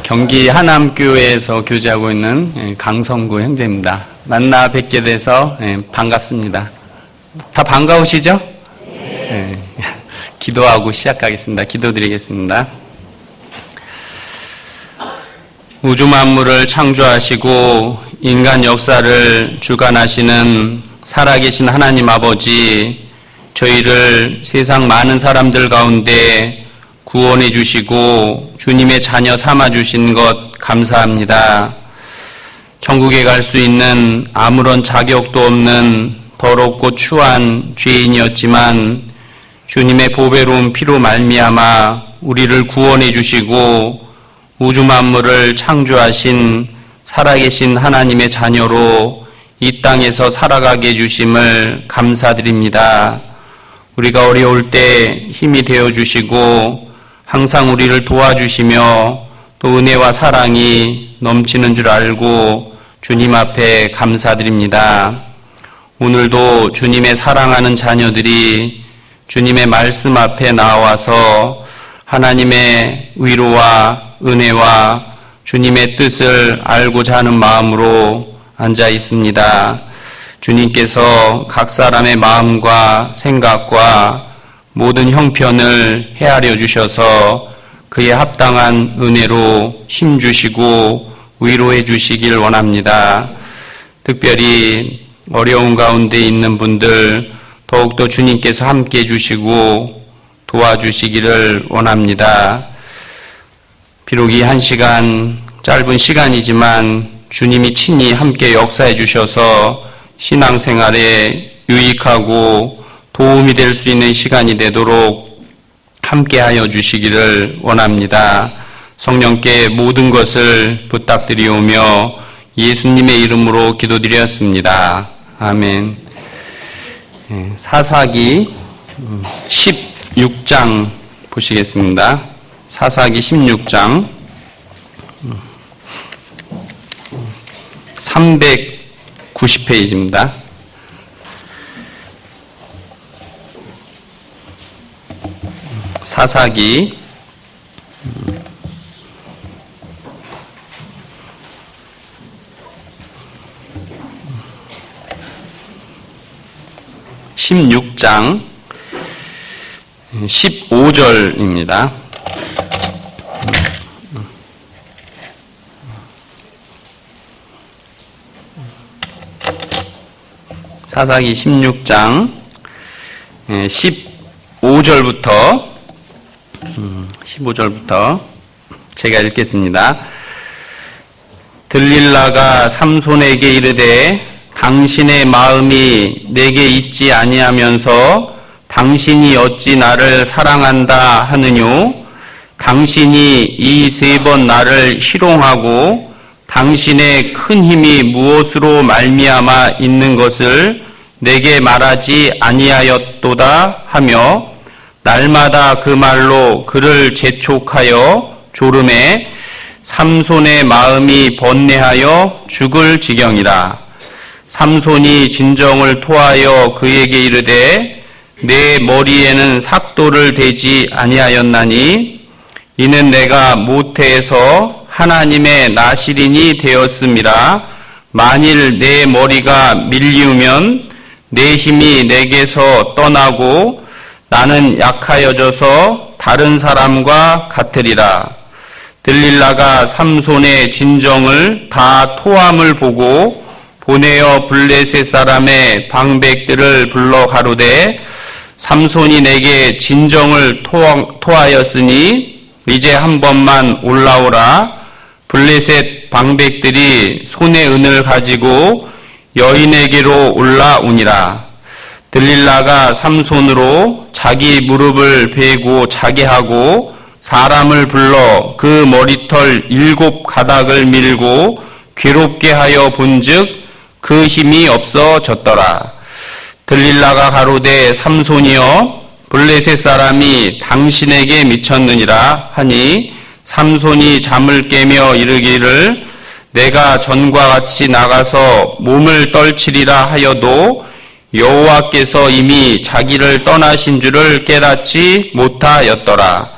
경기 하남교회에서 교제하고 있는 강성구 형제입니다. 만나 뵙게 돼서 반갑습니다. 다 반가우시죠? 네. 기도하고 시작하겠습니다. 기도드리겠습니다. 우주 만물을 창조하시고 인간 역사를 주관하시는 살아계신 하나님 아버지, 저희를 세상 많은 사람들 가운데 구원해 주시고 주님의 자녀 삼아 주신 것 감사합니다. 천국에 갈 수 있는 아무런 자격도 없는 더럽고 추한 죄인이었지만 주님의 보배로운 피로 말미암아 우리를 구원해 주시고 우주 만물을 창조하신 살아계신 하나님의 자녀로 이 땅에서 살아가게 해주심을 감사드립니다. 우리가 어려울 때 힘이 되어 주시고 항상 우리를 도와주시며 또 은혜와 사랑이 넘치는 줄 알고 주님 앞에 감사드립니다. 오늘도 주님의 사랑하는 자녀들이 주님의 말씀 앞에 나와서 하나님의 위로와 은혜와 주님의 뜻을 알고자 하는 마음으로 앉아 있습니다. 주님께서 각 사람의 마음과 생각과 모든 형편을 헤아려 주셔서 그에 합당한 은혜로 힘주시고 위로해 주시길 원합니다. 특별히 어려운 가운데 있는 분들 더욱더 주님께서 함께 해주시고 도와주시기를 원합니다. 비록 이 한 시간, 짧은 시간이지만 주님이 친히 함께 역사해 주셔서 신앙생활에 유익하고 도움이 될 수 있는 시간이 되도록 함께하여 주시기를 원합니다. 성령께 모든 것을 부탁드리오며 예수님의 이름으로 기도드렸습니다. 아멘. 사사기 16장 보시겠습니다. 사사기 16장 390페이지입니다. 사사기 16장 15절입니다. 사사기 16장 15절부터 제가 읽겠습니다. 들릴라가 삼손에게 이르되 당신의 마음이 내게 있지 아니하면서 당신이 어찌 나를 사랑한다 하느뇨? 당신이 이 3번 나를 희롱하고 당신의 큰 힘이 무엇으로 말미암아 있는 것을 내게 말하지 아니하였도다 하며 날마다 그 말로 그를 재촉하여 조름해 삼손의 마음이 번뇌하여 죽을 지경이라. 삼손이 진정을 토하여 그에게 이르되 내 머리에는 삭도를 대지 아니하였나니 이는 내가 모태에서 하나님의 나실인이 되었음이라. 만일 내 머리가 밀리우면 내 힘이 내게서 떠나고 나는 약하여져서 다른 사람과 같으리라. 들릴라가 삼손의 진정을 다 토함을 보고 보내어 블레셋 사람의 방백들을 불러 가로되 삼손이 내게 진정을 토하였으니 이제 한 번만 올라오라. 블레셋 방백들이 손에 은을 가지고 여인에게로 올라오니라. 들릴라가 삼손으로 자기 무릎을 베고 자게 하고 사람을 불러 그 머리털 7가닥을 밀고 괴롭게 하여 본즉 그 힘이 없어졌더라. 들릴라가 가로되 삼손이여 블레셋 사람이 당신에게 미쳤느니라 하니 삼손이 잠을 깨며 이르기를 내가 전과 같이 나가서 몸을 떨치리라 하여도 여호와께서 이미 자기를 떠나신 줄을 깨닫지 못하였더라.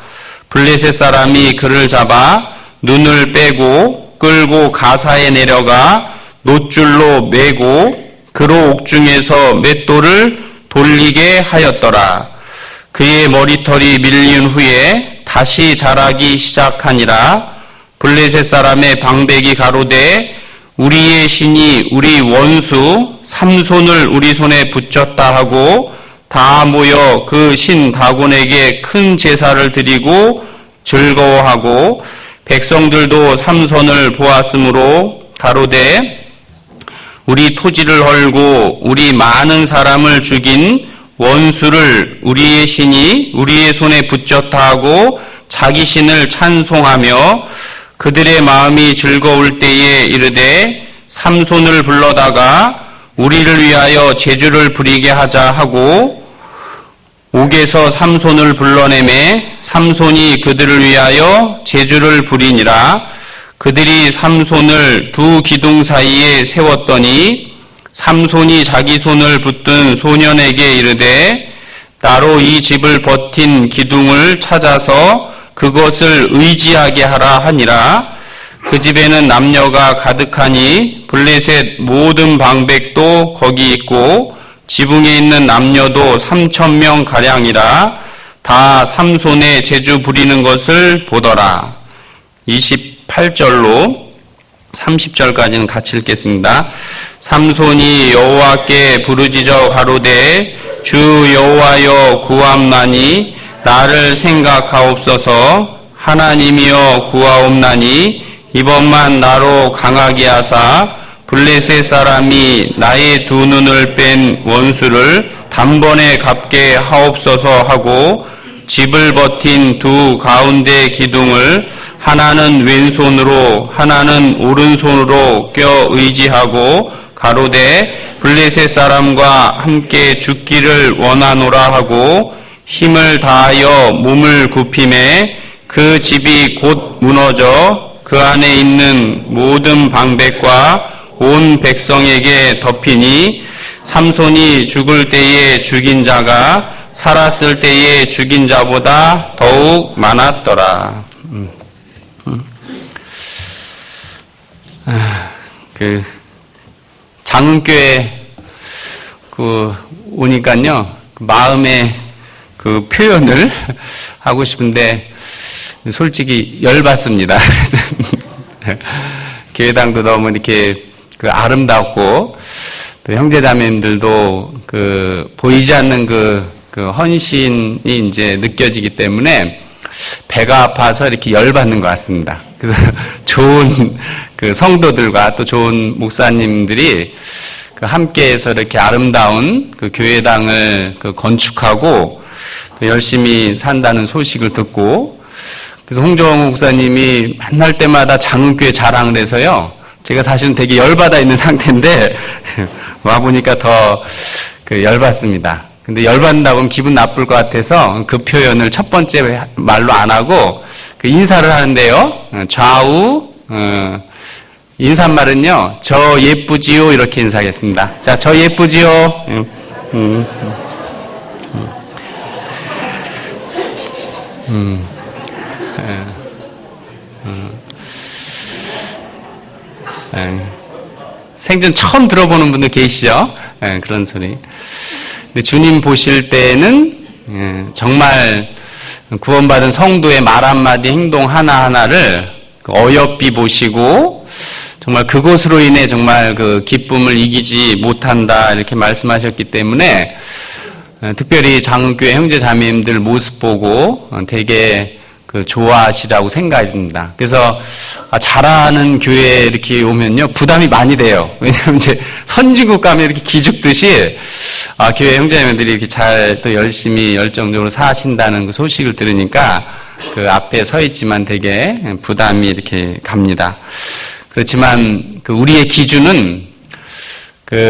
블레셋 사람이 그를 잡아 눈을 빼고 끌고 가사에 내려가 놋줄로 매고 그로 옥중에서 맷돌을 돌리게 하였더라. 그의 머리털이 밀린 후에 다시 자라기 시작하니라. 블레셋 사람의 방백이 가로되 우리의 신이 우리 원수 삼손을 우리 손에 붙였다 하고 다 모여 그 신 다곤에게 큰 제사를 드리고 즐거워하고 백성들도 삼손을 보았으므로 가로되 우리 토지를 헐고 우리 많은 사람을 죽인 원수를 우리의 신이 우리의 손에 붙였다 하고 자기 신을 찬송하며 그들의 마음이 즐거울 때에 이르되 삼손을 불러다가 우리를 위하여 제주를 부리게 하자 하고 옥에서 삼손을 불러내매 삼손이 그들을 위하여 제주를 부리니라. 그들이 삼손을 두 기둥 사이에 세웠더니 삼손이 자기 손을 붙든 소년에게 이르되 나로 이 집을 버틴 기둥을 찾아서 그것을 의지하게 하라 하니라. 그 집에는 남녀가 가득하니 블레셋 모든 방백도 거기 있고 지붕에 있는 남녀도 3,000명 가량이라. 다 삼손의 제주 부리는 것을 보더라. 28절로 30절까지는 같이 읽겠습니다. 삼손이 여호와께 부르짖어 가로되 주 여호와여 구함나니 나를 생각하옵소서. 하나님이여 구하옵나니 이번만 나로 강하게 하사 블레셋 사람이 나의 두 눈을 뺀 원수를 단번에 갚게 하옵소서 하고 집을 버틴 두 가운데 기둥을 하나는 왼손으로 하나는 오른손으로 껴 의지하고 가로되 블레셋 사람과 함께 죽기를 원하노라 하고 힘을 다하여 몸을 굽히매 그 집이 곧 무너져 그 안에 있는 모든 방백과 온 백성에게 덮이니 삼손이 죽을 때에 죽인 자가 살았을 때에 죽인 자보다 더욱 많았더라. 장흥교회 오니까요 마음의 그 표현을 하고 싶은데 솔직히 열받습니다. 그래서 교회당도 너무 이렇게 아름답고 또 형제자매님들도 보이지 않는 그 헌신이 이제 느껴지기 때문에 배가 아파서 이렇게 열받는 것 같습니다. 그래서 좋은 성도들과 또 좋은 목사님들이 함께해서 이렇게 아름다운 교회당을 건축하고 또 열심히 산다는 소식을 듣고 그래서 홍정호 목사님이 만날 때마다 장흥교회 자랑을 해서요. 제가 사실은 되게 열받아 있는 상태인데 와보니까 더 열받습니다. 근데 열받는다고 하면 기분 나쁠 것 같아서 그 표현을 첫 번째 말로 안 하고 인사를 하는데요. 좌우 인사말은요. 저 예쁘지요 이렇게 인사하겠습니다. 자, 저 예쁘지요. 생전 처음 들어보는 분들 계시죠? 그런 소리. 근데 주님 보실 때는 정말 구원받은 성도의 말 한마디 행동 하나하나를 어여삐 보시고 정말 그것으로 인해 정말 그 기쁨을 이기지 못한다 이렇게 말씀하셨기 때문에 특별히 장흥교회 형제 자매님들 모습 보고 되게 좋아하시라고 생각이 듭니다. 그래서 잘하는 교회에 이렇게 오면요 부담이 많이 돼요. 왜냐하면 이제 선진국 가면 이렇게 기죽듯이 교회 형제자매들이 이렇게 잘 또 열심히 열정적으로 사신다는 그 소식을 들으니까 그 앞에 서 있지만 되게 부담이 이렇게 갑니다. 그렇지만 우리의 기준은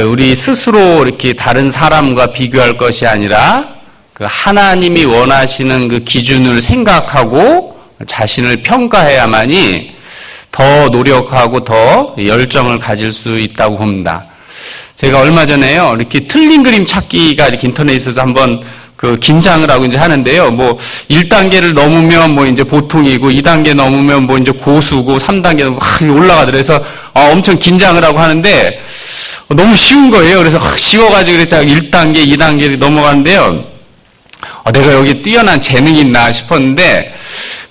우리 스스로 이렇게 다른 사람과 비교할 것이 아니라 하나님이 원하시는 그 기준을 생각하고 자신을 평가해야만이 더 노력하고 더 열정을 가질 수 있다고 봅니다. 제가 얼마 전에요, 이렇게 틀린 그림 찾기가 이렇게 인터넷에서 한번 그 긴장을 하고 이제 하는데요. 뭐 1단계를 넘으면 뭐 이제 보통이고 2단계 넘으면 뭐 이제 고수고 3단계 막 올라가더라고요. 그래서 엄청 긴장을 하고 하는데 너무 쉬운 거예요. 그래서 쉬워가지고 그랬자 1단계, 2단계를 넘어가는데요. 내가 여기 뛰어난 재능이 있나 싶었는데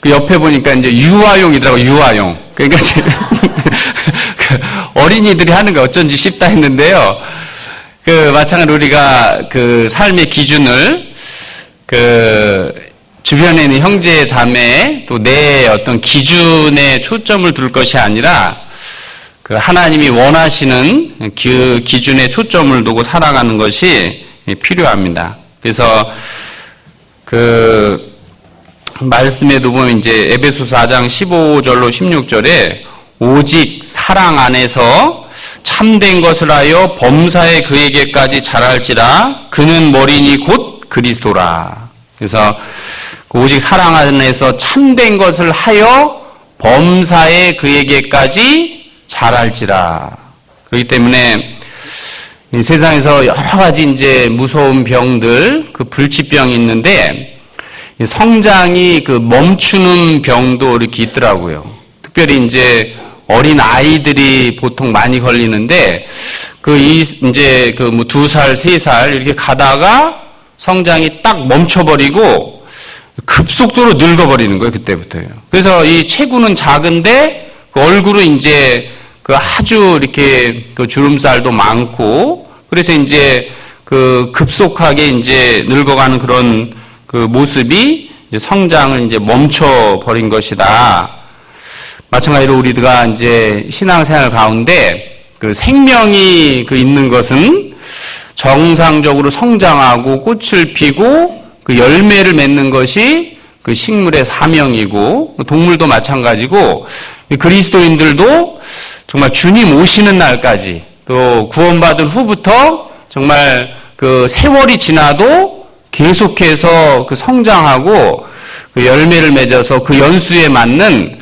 그 옆에 보니까 이제 유아용이더라고요. 유아용. 그러니까 어린이들이 하는 게 어쩐지 쉽다 했는데요. 그 마찬가지로 우리가 그 삶의 기준을 그 주변에 있는 형제 자매 또 내 어떤 기준에 초점을 둘 것이 아니라 그 하나님이 원하시는 그 기준에 초점을 두고 살아가는 것이 필요합니다. 그래서 그 말씀에도 보면 이제 에베소서 4장 15절로 16절에 오직 사랑 안에서 참된 것을 하여 범사에 그에게까지 자랄지라 그는 머리니 곧 그리스도라. 그래서 오직 사랑 안에서 참된 것을 하여 범사에 그에게까지 자랄지라. 그렇기 때문에 이 세상에서 여러 가지 이제 무서운 병들, 그 불치병이 있는데 성장이 그 멈추는 병도 이렇게 있더라고요. 특별히 이제 어린 아이들이 보통 많이 걸리는데 이제 그 뭐 2살, 3살 이렇게 가다가 성장이 딱 멈춰버리고 급속도로 늙어버리는 거예요. 그때부터요. 그래서 이 체구는 작은데 그 얼굴은 이제 그 아주 이렇게 그 주름살도 많고 그래서 이제 그 급속하게 이제 늙어가는 그런 그 모습이 이제 성장을 이제 멈춰버린 것이다. 마찬가지로 우리가 이제 신앙생활 가운데 그 생명이 그 있는 것은 정상적으로 성장하고 꽃을 피고 그 열매를 맺는 것이 그 식물의 사명이고 동물도 마찬가지고 그리스도인들도 정말 주님 오시는 날까지 또 구원받은 후부터 정말 그 세월이 지나도 계속해서 그 성장하고 그 열매를 맺어서 그 연수에 맞는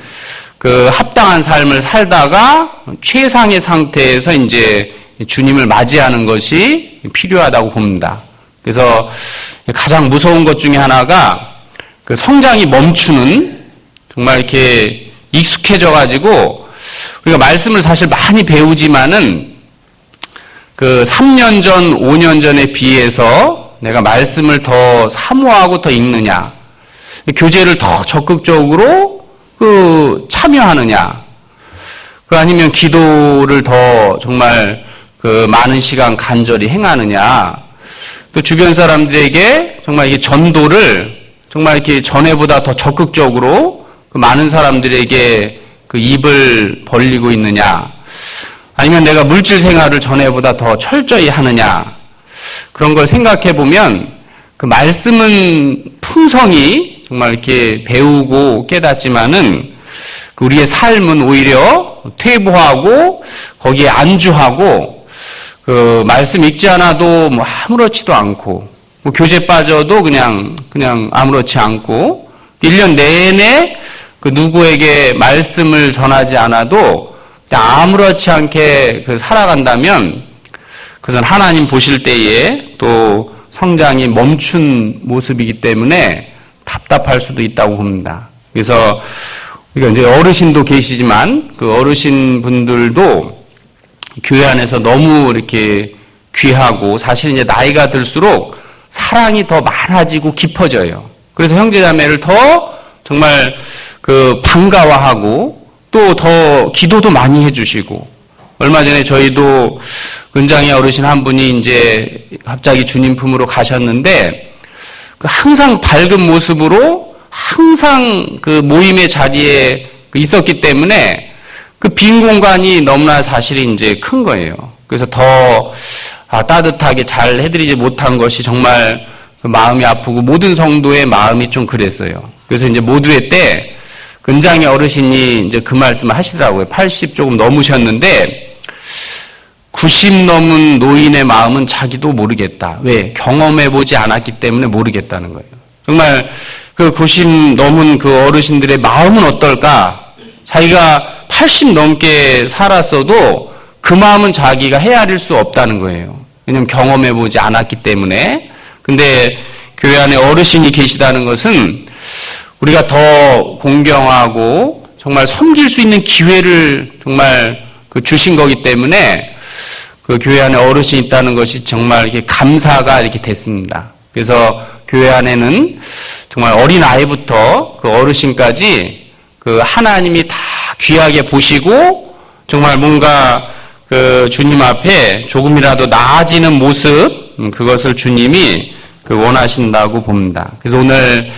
그 합당한 삶을 살다가 최상의 상태에서 이제 주님을 맞이하는 것이 필요하다고 봅니다. 그래서 가장 무서운 것 중에 하나가 그 성장이 멈추는 정말 이렇게 익숙해져 가지고 우리가 말씀을 사실 많이 배우지만은 그 3년 전, 5년 전에 비해서 내가 말씀을 더 사모하고 더 읽느냐, 교제를 더 적극적으로 그 참여하느냐, 그 아니면 기도를 더 정말 그 많은 시간 간절히 행하느냐, 또 주변 사람들에게 정말 이게 전도를 정말 이렇게 전에보다 더 적극적으로 그 많은 사람들에게 그 입을 벌리고 있느냐, 아니면 내가 물질 생활을 전에보다 더 철저히 하느냐, 그런 걸 생각해 보면 그 말씀은 풍성히 정말 이렇게 배우고 깨닫지만은 그 우리의 삶은 오히려 퇴보하고 거기에 안주하고 그 말씀 읽지 않아도 뭐 아무렇지도 않고 뭐 교제 빠져도 그냥 아무렇지 않고 1년 내내 그 누구에게 말씀을 전하지 않아도 아무렇지 않게 그 살아간다면 그것은 하나님 보실 때에 또 성장이 멈춘 모습이기 때문에 답답할 수도 있다고 봅니다. 그래서 우리가 이제 어르신도 계시지만 그 어르신 분들도 교회 안에서 너무 이렇게 귀하고 사실 이제 나이가 들수록 사랑이 더 많아지고 깊어져요. 그래서 형제자매를 더 정말 그 반가워하고 또 더 기도도 많이 해주시고, 얼마 전에 저희도 은장이 어르신 한 분이 이제 갑자기 주님 품으로 가셨는데 그 항상 밝은 모습으로 항상 그 모임의 자리에 있었기 때문에 그 빈 공간이 너무나 사실이 이제 큰 거예요. 그래서 더 따뜻하게 잘 해드리지 못한 것이 정말 그 마음이 아프고 모든 성도의 마음이 좀 그랬어요. 그래서 이제 모두회 때 은장의 어르신이 이제 그 말씀을 하시더라고요. 80 조금 넘으셨는데 90 넘은 노인의 마음은 자기도 모르겠다. 왜? 경험해보지 않았기 때문에 모르겠다는 거예요. 정말 그 90 넘은 그 어르신들의 마음은 어떨까? 자기가 80 넘게 살았어도 그 마음은 자기가 헤아릴 수 없다는 거예요. 왜냐하면 경험해보지 않았기 때문에. 근데 교회 안에 어르신이 계시다는 것은 우리가 더 공경하고 정말 섬길 수 있는 기회를 정말 주신 거기 때문에 그 교회 안에 어르신이 있다는 것이 정말 이렇게 감사가 이렇게 됐습니다. 그래서 교회 안에는 정말 어린 아이부터 그 어르신까지 그 하나님이 다 귀하게 보시고 정말 뭔가 그 주님 앞에 조금이라도 나아지는 모습, 그것을 주님이 원하신다고 봅니다. 그래서 오늘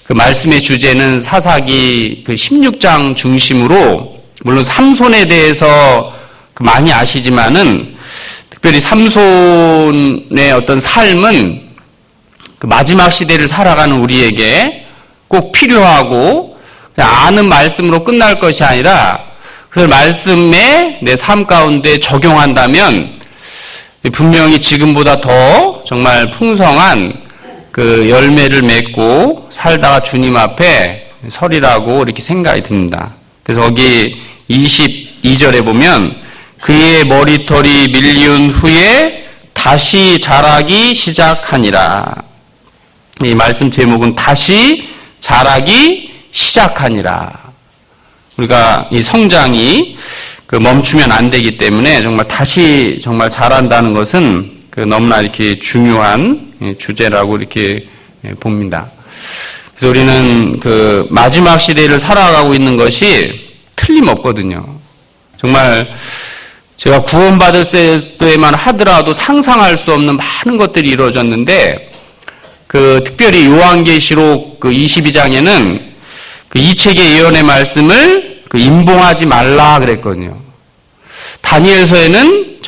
그 말씀의 주제는 사사기 그 16장 중심으로, 물론 삼손에 대해서 많이 아시지만은 특별히 삼손의 어떤 삶은 그 마지막 시대를 살아가는 우리에게 꼭 필요하고 아는 말씀으로 끝날 것이 아니라 그걸 말씀에 내 삶 가운데 적용한다면 분명히 지금보다 더 정말 풍성한 그 열매를 맺고 살다가 주님 앞에 서리라고 이렇게 생각이 듭니다. 그래서 거기 22절에 보면 그의 머리털이 밀리운 후에 다시 자라기 시작하니라. 이 말씀 제목은 다시 자라기 시작하니라. 우리가 이 성장이 멈추면 안 되기 때문에 정말 다시 정말 자란다는 것은 너무나 이렇게 중요한 주제라고 이렇게 봅니다. 그래서 우리는 그 마지막 시대를 살아가고 있는 것이 틀림없거든요. 정말 제가 구원받을 때만 하더라도 상상할 수 없는 많은 것들이 이루어졌는데 특별히 요한계시록 22장에는 이 책의 예언의 말씀을 임봉하지 말라 그랬거든요. 다니엘서에는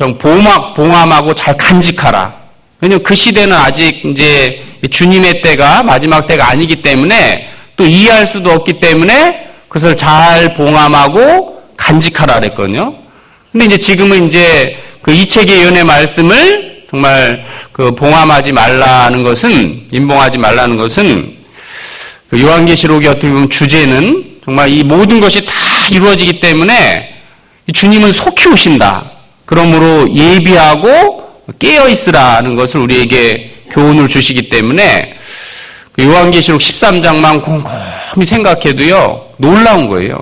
봉함하고 잘 간직하라. 왜냐면 그 시대는 아직 이제 주님의 때가 마지막 때가 아니기 때문에 또 이해할 수도 없기 때문에 그것을 잘 봉함하고 간직하라 그랬거든요. 근데 이제 지금은 이제 이 책의 예언의 말씀을 정말 봉함하지 말라는 것은, 임봉하지 말라는 것은 요한계시록의 어떻게 보면 주제는 정말 이 모든 것이 다 이루어지기 때문에 주님은 속히 오신다. 그러므로 예비하고 깨어있으라는 것을 우리에게 교훈을 주시기 때문에 요한계시록 13장만 곰곰이 생각해도요, 놀라운 거예요.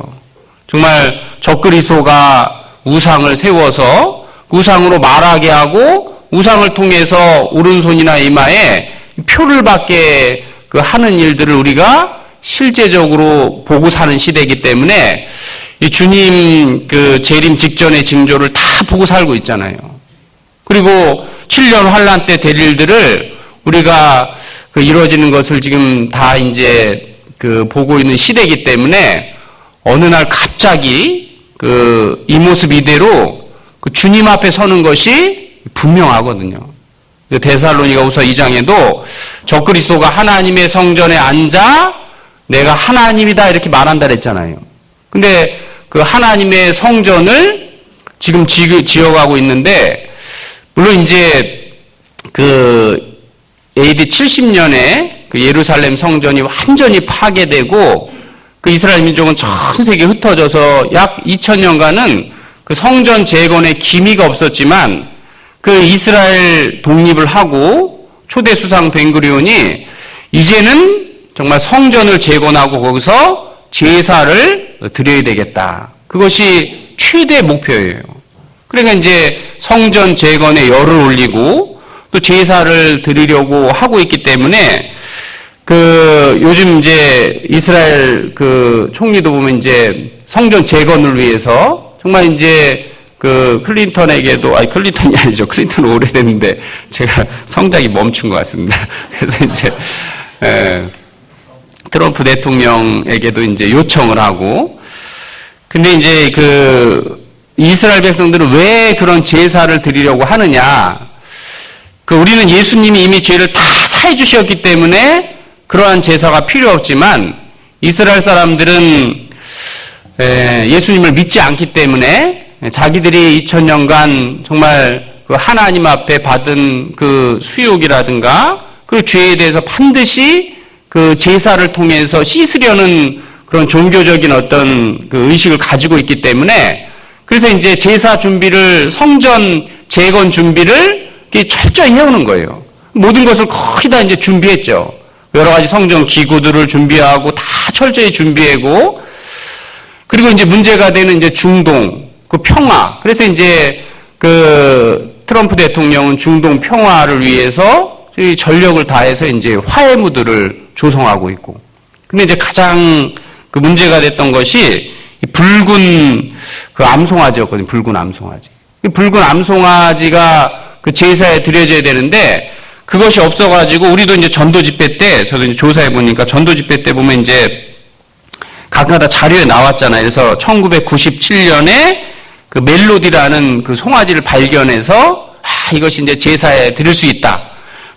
정말 적그리스도가 우상을 세워서 우상으로 말하게 하고 우상을 통해서 오른손이나 이마에 표를 받게 하는 일들을 우리가 실제적으로 보고 사는 시대이기 때문에 이 주님 재림 직전의 징조를 다 보고 살고 있잖아요. 그리고 7년 환란 때 될 일들을 우리가 이루어지는 것을 지금 다 이제 보고 있는 시대이기 때문에 어느 날 갑자기 이 모습 이대로 주님 앞에 서는 것이 분명하거든요. 데살로니가후서 2장에도 적그리스도가 하나님의 성전에 앉아 내가 하나님이다 이렇게 말한다 그랬잖아요. 근데 그 하나님의 성전을 지금 지어가고 있는데, 물론 이제 AD 70년에 예루살렘 성전이 완전히 파괴되고 이스라엘 민족은 전 세계에 흩어져서 약 2000년간은 성전 재건의 기미가 없었지만 이스라엘 독립을 하고 초대 수상 벤구리온이 이제는 정말 성전을 재건하고 거기서 제사를 드려야 되겠다. 그것이 최대 목표예요. 그러니까 이제 성전 재건에 열을 올리고 또 제사를 드리려고 하고 있기 때문에 요즘 이제 이스라엘 총리도 보면 이제 성전 재건을 위해서 정말 이제 클린턴에게도, 클린턴이 아니죠. 클린턴은 오래됐는데 제가 성장이 멈춘 것 같습니다. 그래서 이제 트럼프 대통령에게도 이제 요청을 하고, 근데 이제 이스라엘 백성들은 왜 그런 제사를 드리려고 하느냐? 우리는 예수님이 이미 죄를 다 사해 주셨기 때문에 그러한 제사가 필요 없지만 이스라엘 사람들은 예수님을 믿지 않기 때문에 자기들이 2000년간 정말 하나님 앞에 받은 수욕이라든가 죄에 대해서 반드시 제사를 통해서 씻으려는 그런 종교적인 어떤 의식을 가지고 있기 때문에, 그래서 이제 제사 준비를, 성전 재건 준비를 철저히 해오는 거예요. 모든 것을 거의 다 이제 준비했죠. 여러 가지 성전 기구들을 준비하고 다 철저히 준비하고, 그리고 이제 문제가 되는 이제 중동, 그 평화. 그래서 이제 그 트럼프 대통령은 중동 평화를 위해서 전력을 다해서 이제 화해무드를 조성하고 있고. 근데 이제 가장 그 문제가 됐던 것이 붉은 그 암송아지였거든요. 붉은 암송아지. 붉은 암송아지가 그 제사에 드려져야 되는데 그것이 없어가지고 우리도 이제 전도 집회 때 저도 이제 조사해 보니까 전도 집회 때 보면 이제 가끔가다 자료에 나왔잖아요. 그래서 1997년에 그 멜로디라는 그 송아지를 발견해서 이것이 이제 제사에 드릴 수 있다.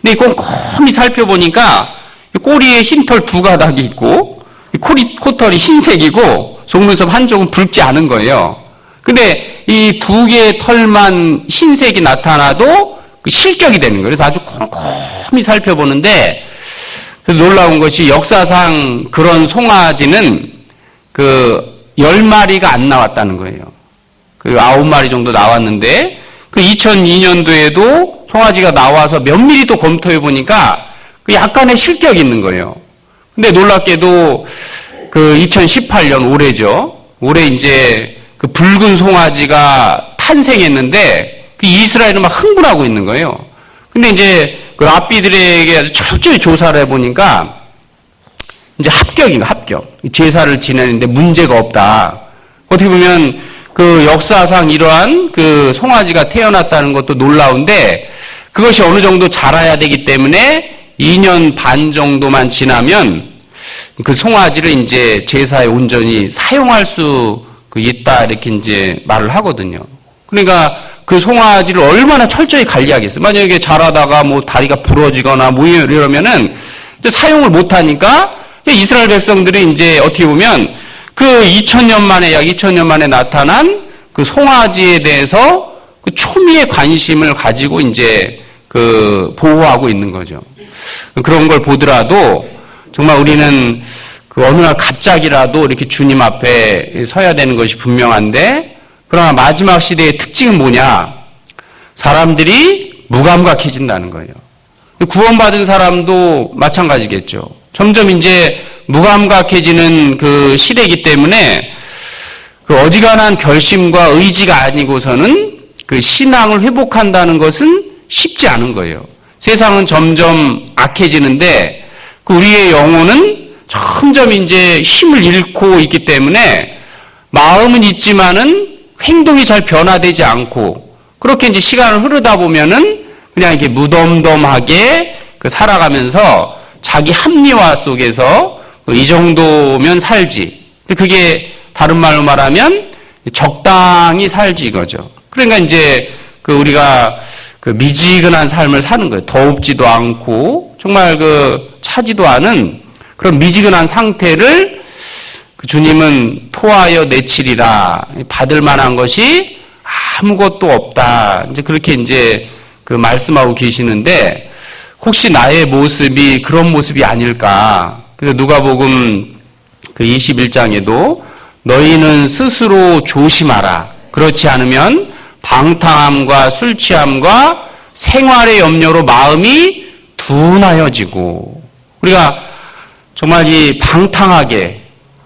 근데 꼼꼼히 살펴보니까 꼬리에 흰털 2가닥이 있고 코털이 흰색이고 속눈썹 한쪽은 붉지 않은 거예요. 근데 이 2개의 털만 흰색이 나타나도 그 실격이 되는 거예요. 그래서 아주 꼼꼼히 살펴보는데 놀라운 것이 역사상 그런 송아지는 그 10마리가 안 나왔다는 거예요. 그 9마리 정도 나왔는데 그 2002년도에도 송아지가 나와서 면밀히 또 검토해 보니까 그 약간의 실격이 있는 거예요. 근데 놀랍게도 그 2018년 올해죠. 올해 이제 그 붉은 송아지가 탄생했는데 그 이스라엘은 막 흥분하고 있는 거예요. 근데 이제 그 랍비들에게 아주 철저히 조사를 해보니까 이제 합격인가, 합격. 제사를 지내는데 문제가 없다. 어떻게 보면 그 역사상 이러한 그 송아지가 태어났다는 것도 놀라운데 그것이 어느 정도 자라야 되기 때문에 2년 반 정도만 지나면 그 송아지를 이제 제사에 온전히 사용할 수 있다 이렇게 이제 말을 하거든요. 그러니까 그 송아지를 얼마나 철저히 관리하겠어요. 만약에 자라다가 뭐 다리가 부러지거나 뭐 이러면은 사용을 못 하니까 이스라엘 백성들이 이제 어떻게 보면 그 2000년 만에 약 2000년 만에 나타난 그 송아지에 대해서 그 초미의 관심을 가지고 이제 그 보호하고 있는 거죠. 그런 걸 보더라도 정말 우리는 그 어느 날 갑자기라도 이렇게 주님 앞에 서야 되는 것이 분명한데 그러나 마지막 시대의 특징은 뭐냐? 사람들이 무감각해진다는 거예요. 구원받은 사람도 마찬가지겠죠. 점점 이제 무감각해지는 그 시대이기 때문에 그 어지간한 결심과 의지가 아니고서는 그 신앙을 회복한다는 것은 쉽지 않은 거예요. 세상은 점점 악해지는데 그 우리의 영혼은 점점 이제 힘을 잃고 있기 때문에 마음은 있지만은 행동이 잘 변화되지 않고 그렇게 이제 시간을 흐르다 보면은 그냥 이렇게 무덤덤하게 그 살아가면서 자기 합리화 속에서 이 정도면 살지. 그게 다른 말로 말하면 적당히 살지 이거죠. 그러니까 이제 그 우리가 그 미지근한 삶을 사는 거예요. 더웁지도 않고 정말 그 차지도 않은 그런 미지근한 상태를 그 주님은 토하여 내치리라. 받을 만한 것이 아무것도 없다. 이제 그렇게 이제 그 말씀하고 계시는데 혹시 나의 모습이 그런 모습이 아닐까? 그래서 누가복음 그 21장에도 너희는 스스로 조심하라. 그렇지 않으면 방탕함과 술 취함과 생활의 염려로 마음이 둔하여지고 우리가 정말 이 방탕하게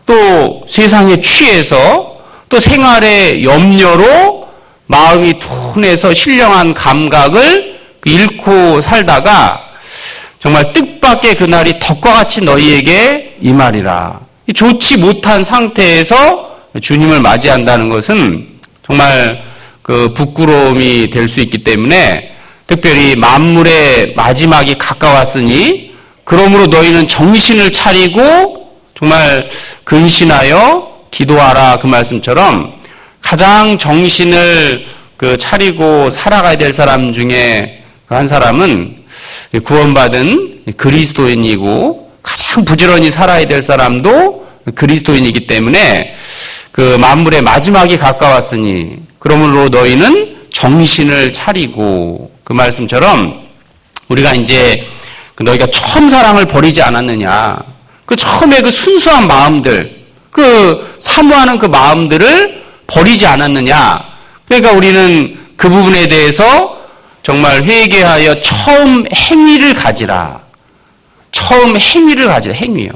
또 세상에 취해서 또 생활의 염려로 마음이 둔해서 신령한 감각을 잃고 살다가 정말 뜻밖의 그날이 덕과 같이 너희에게 임하리라. 좋지 못한 상태에서 주님을 맞이한다는 것은 정말 그 부끄러움이 될 수 있기 때문에 특별히 만물의 마지막이 가까웠으니 그러므로 너희는 정신을 차리고 정말 근신하여 기도하라 그 말씀처럼 가장 정신을 그 차리고 살아가야 될 사람 중에 한 사람은 구원받은 그리스도인이고 가장 부지런히 살아야 될 사람도 그리스도인이기 때문에 그 만물의 마지막이 가까웠으니 그러므로 너희는 정신을 차리고 그 말씀처럼 우리가 이제 너희가 처음 사랑을 버리지 않았느냐 그 처음에 그 순수한 마음들 그 사모하는 그 마음들을 버리지 않았느냐 그러니까 우리는 그 부분에 대해서 정말 회개하여 처음 행위를 가지라. 처음 행위를 가지라. 행위요.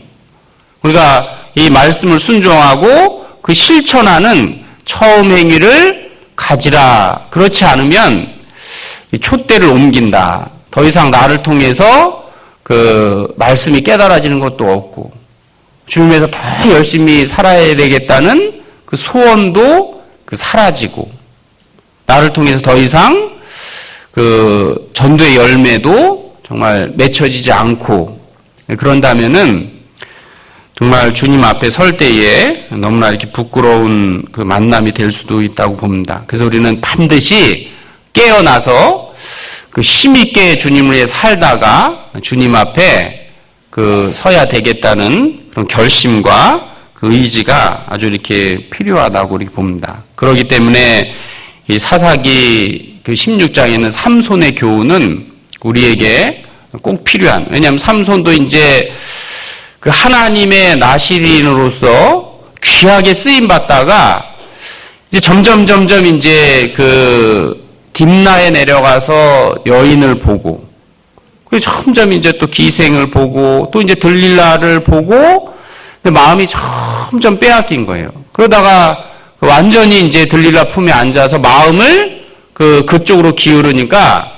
우리가 이 말씀을 순종하고 그 실천하는 처음 행위를 가지라. 그렇지 않으면 촛대를 옮긴다. 더 이상 나를 통해서 그 말씀이 깨달아지는 것도 없고 주님에서 더 열심히 살아야 되겠다는 그 소원도 그 사라지고 나를 통해서 더 이상 그 전도의 열매도 정말 맺혀지지 않고 그런다면은 정말 주님 앞에 설 때에 너무나 이렇게 부끄러운 그 만남이 될 수도 있다고 봅니다. 그래서 우리는 반드시 깨어나서 그 힘있게 주님을 위해 살다가 주님 앞에 그 서야 되겠다는 그런 결심과 그 의지가 아주 이렇게 필요하다고 이렇게 봅니다. 그렇기 때문에 이 사사기 그 16장에는 삼손의 교훈은 우리에게 꼭 필요한, 왜냐하면 삼손도 이제 그 하나님의 나시린으로서 귀하게 쓰임 받다가 이제 점점 이제 그 딥나에 내려가서 여인을 보고, 그리고 점점 이제 또 기생을 보고, 또 이제 들릴라를 보고, 마음이 점점 빼앗긴 거예요. 그러다가 완전히 이제 들릴라 품에 앉아서 마음을 그쪽으로 기울으니까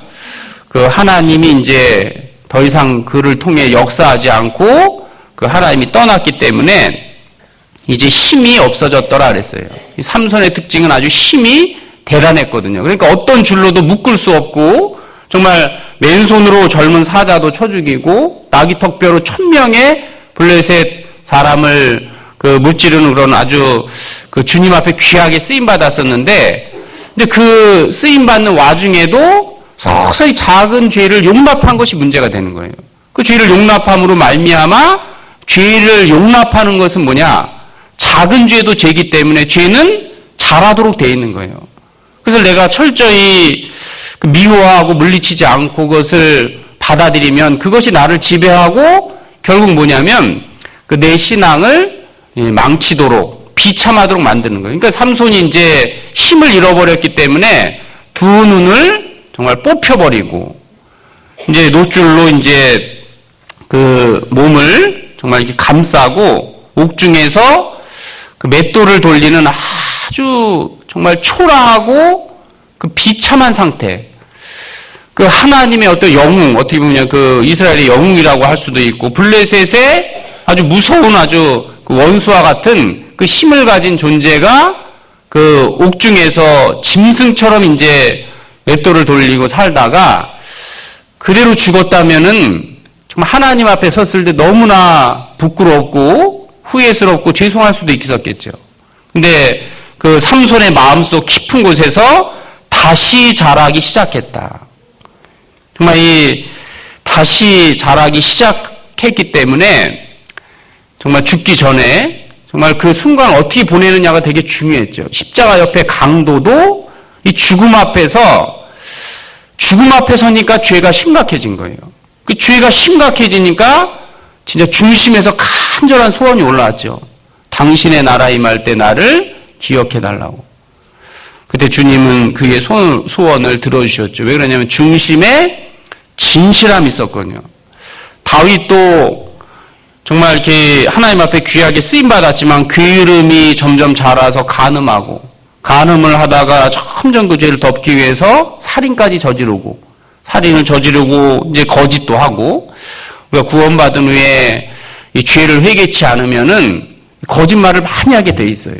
그 하나님이 이제 더 이상 그를 통해 역사하지 않고 그 하나님이 떠났기 때문에 이제 힘이 없어졌더라 그랬어요. 이 삼손의 특징은 아주 힘이 대단했거든요. 그러니까 어떤 줄로도 묶을 수 없고 정말 맨손으로 젊은 사자도 쳐 죽이고 나귀턱뼈로 1000명의 블레셋 사람을 그 무찌르는 그런 아주 그 주님 앞에 귀하게 쓰임 받았었는데 이제 그 쓰임 받는 와중에도 서서히 작은 죄를 용납한 것이 문제가 되는 거예요. 그 죄를 용납함으로 말미암아 죄를 용납하는 것은 뭐냐? 작은 죄도 죄이기 때문에 죄는 잘하도록 되어 있는 거예요. 그래서 내가 철저히 미워하고 물리치지 않고 그것을 받아들이면 그것이 나를 지배하고 결국 뭐냐면 그 내 신앙을 망치도록 비참하도록 만드는 거예요. 그러니까 삼손이 이제 힘을 잃어버렸기 때문에 두 눈을 정말 뽑혀버리고 이제 노줄로 이제 그 몸을 정말 이렇게 감싸고 옥중에서 그 맷돌을 돌리는 아주 정말 초라하고 그 비참한 상태. 그 하나님의 어떤 영웅, 어떻게 보면 그 이스라엘의 영웅이라고 할 수도 있고 블레셋의 아주 무서운 아주 그 원수와 같은 그 힘을 가진 존재가 그 옥중에서 짐승처럼 이제 맷돌을 돌리고 살다가 그대로 죽었다면은 정말 하나님 앞에 섰을 때 너무나 부끄럽고 후회스럽고 죄송할 수도 있었겠죠. 근데 그 삼손의 마음속 깊은 곳에서 다시 자라기 시작했다. 정말 이 다시 자라기 시작했기 때문에 정말 죽기 전에 정말 그 순간 어떻게 보내느냐가 되게 중요했죠. 십자가 옆에 강도도 이 죽음 앞에 서니까 죄가 심각해진 거예요. 그 죄가 심각해지니까 진짜 중심에서 간절한 소원이 올라왔죠. 당신의 나라 임할 때 나를 기억해 달라고. 그때 주님은 그의 소원을 들어주셨죠. 왜 그러냐면 중심에 진실함이 있었거든요. 다윗도 정말 이렇게 하나님 앞에 귀하게 쓰임받았지만 게으름이 점점 자라서 간음을 하다가 점점 그 죄를 덮기 위해서 살인을 저지르고 이제 거짓도 하고 우리가 구원받은 후에 이 죄를 회개치 않으면은 거짓말을 많이 하게 돼 있어요.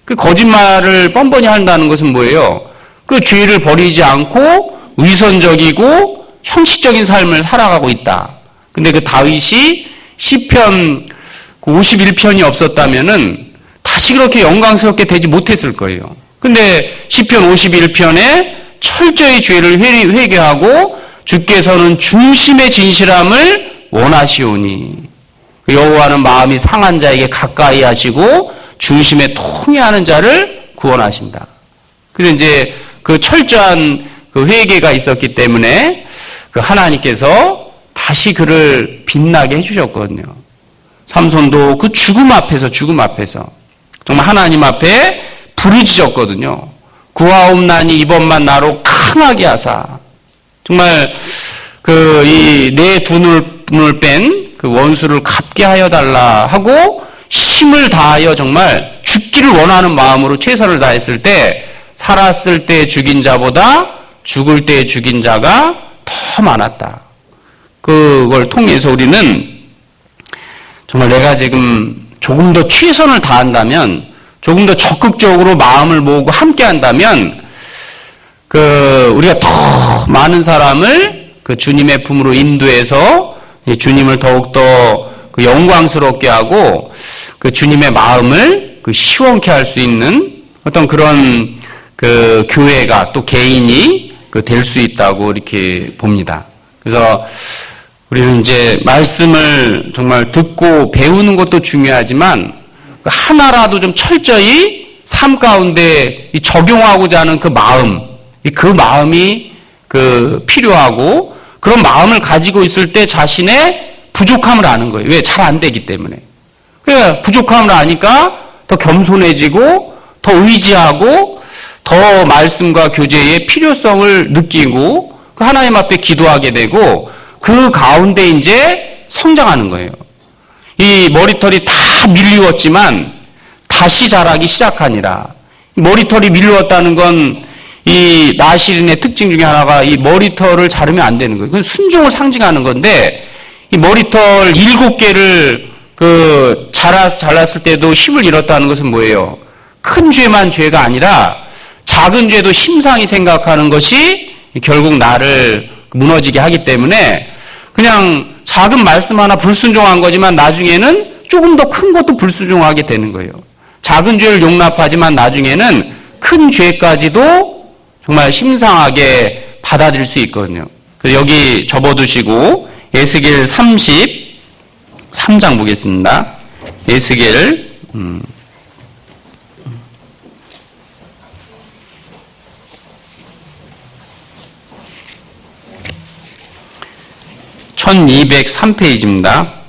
그 거짓말을 뻔뻔히 한다는 것은 뭐예요? 그 죄를 버리지 않고 위선적이고 형식적인 삶을 살아가고 있다. 근데 그 다윗이 시편 51편이 없었다면은 다시 그렇게 영광스럽게 되지 못했을 거예요. 근데 시편 51편에 철저히 죄를 회개하고 주께서는 중심의 진실함을 원하시오니 여호와는 마음이 상한 자에게 가까이 하시고 중심에 통회하는 자를 구원하신다. 그래서 이제 그 철저한 그 회개가 있었기 때문에 그 하나님께서 다시 그를 빛나게 해주셨거든요. 삼손도 그 죽음 앞에서 정말 하나님 앞에 부르짖었거든요. 구하옵나니 이번만 나로 강하게 하사. 정말 이 내 두 눈을 뺀 그 원수를 갚게 하여 달라 하고 힘을 다하여 정말 죽기를 원하는 마음으로 최선을 다했을 때 살았을 때 죽인 자보다 죽을 때 죽인 자가 더 많았다. 그걸 통해서 우리는 정말 내가 지금 조금 더 최선을 다한다면, 조금 더 적극적으로 마음을 모으고 함께 한다면, 우리가 더 많은 사람을 주님의 품으로 인도해서 주님을 더욱더 영광스럽게 하고 주님의 마음을 시원케 할 수 있는 어떤 그런 교회가 또 개인이 될 수 있다고 이렇게 봅니다. 그래서 우리는 이제 말씀을 정말 듣고 배우는 것도 중요하지만 하나라도 좀 철저히 삶 가운데 적용하고자 하는 그 마음이 필요하고, 그런 마음을 가지고 있을 때 자신의 부족함을 아는 거예요. 왜? 잘 안 되기 때문에. 그러니까 부족함을 아니까 더 겸손해지고 더 의지하고 더 말씀과 교제의 필요성을 느끼고 하나님 앞에 기도하게 되고, 그 가운데 이제 성장하는 거예요. 이 머리털이 다 밀리웠지만 다시 자라기 시작하니라. 머리털이 밀리웠다는 건 이 나시린의 특징 중에 하나가 이 머리털을 자르면 안 되는 거예요. 그건 순종을 상징하는 건데, 이 머리털 7개를 잘랐을 때도 힘을 잃었다는 것은 뭐예요? 큰 죄만 죄가 아니라 작은 죄도 심상히 생각하는 것이 결국 나를 무너지게 하기 때문에 그냥 작은 말씀 하나 불순종한 거지만 나중에는 조금 더 큰 것도 불순종하게 되는 거예요. 작은 죄를 용납하지만 나중에는 큰 죄까지도 정말 심상하게 받아들일 수 있거든요. 그래서 여기 접어두시고 에스겔 33장 보겠습니다. 에스겔 1203페이지입니다.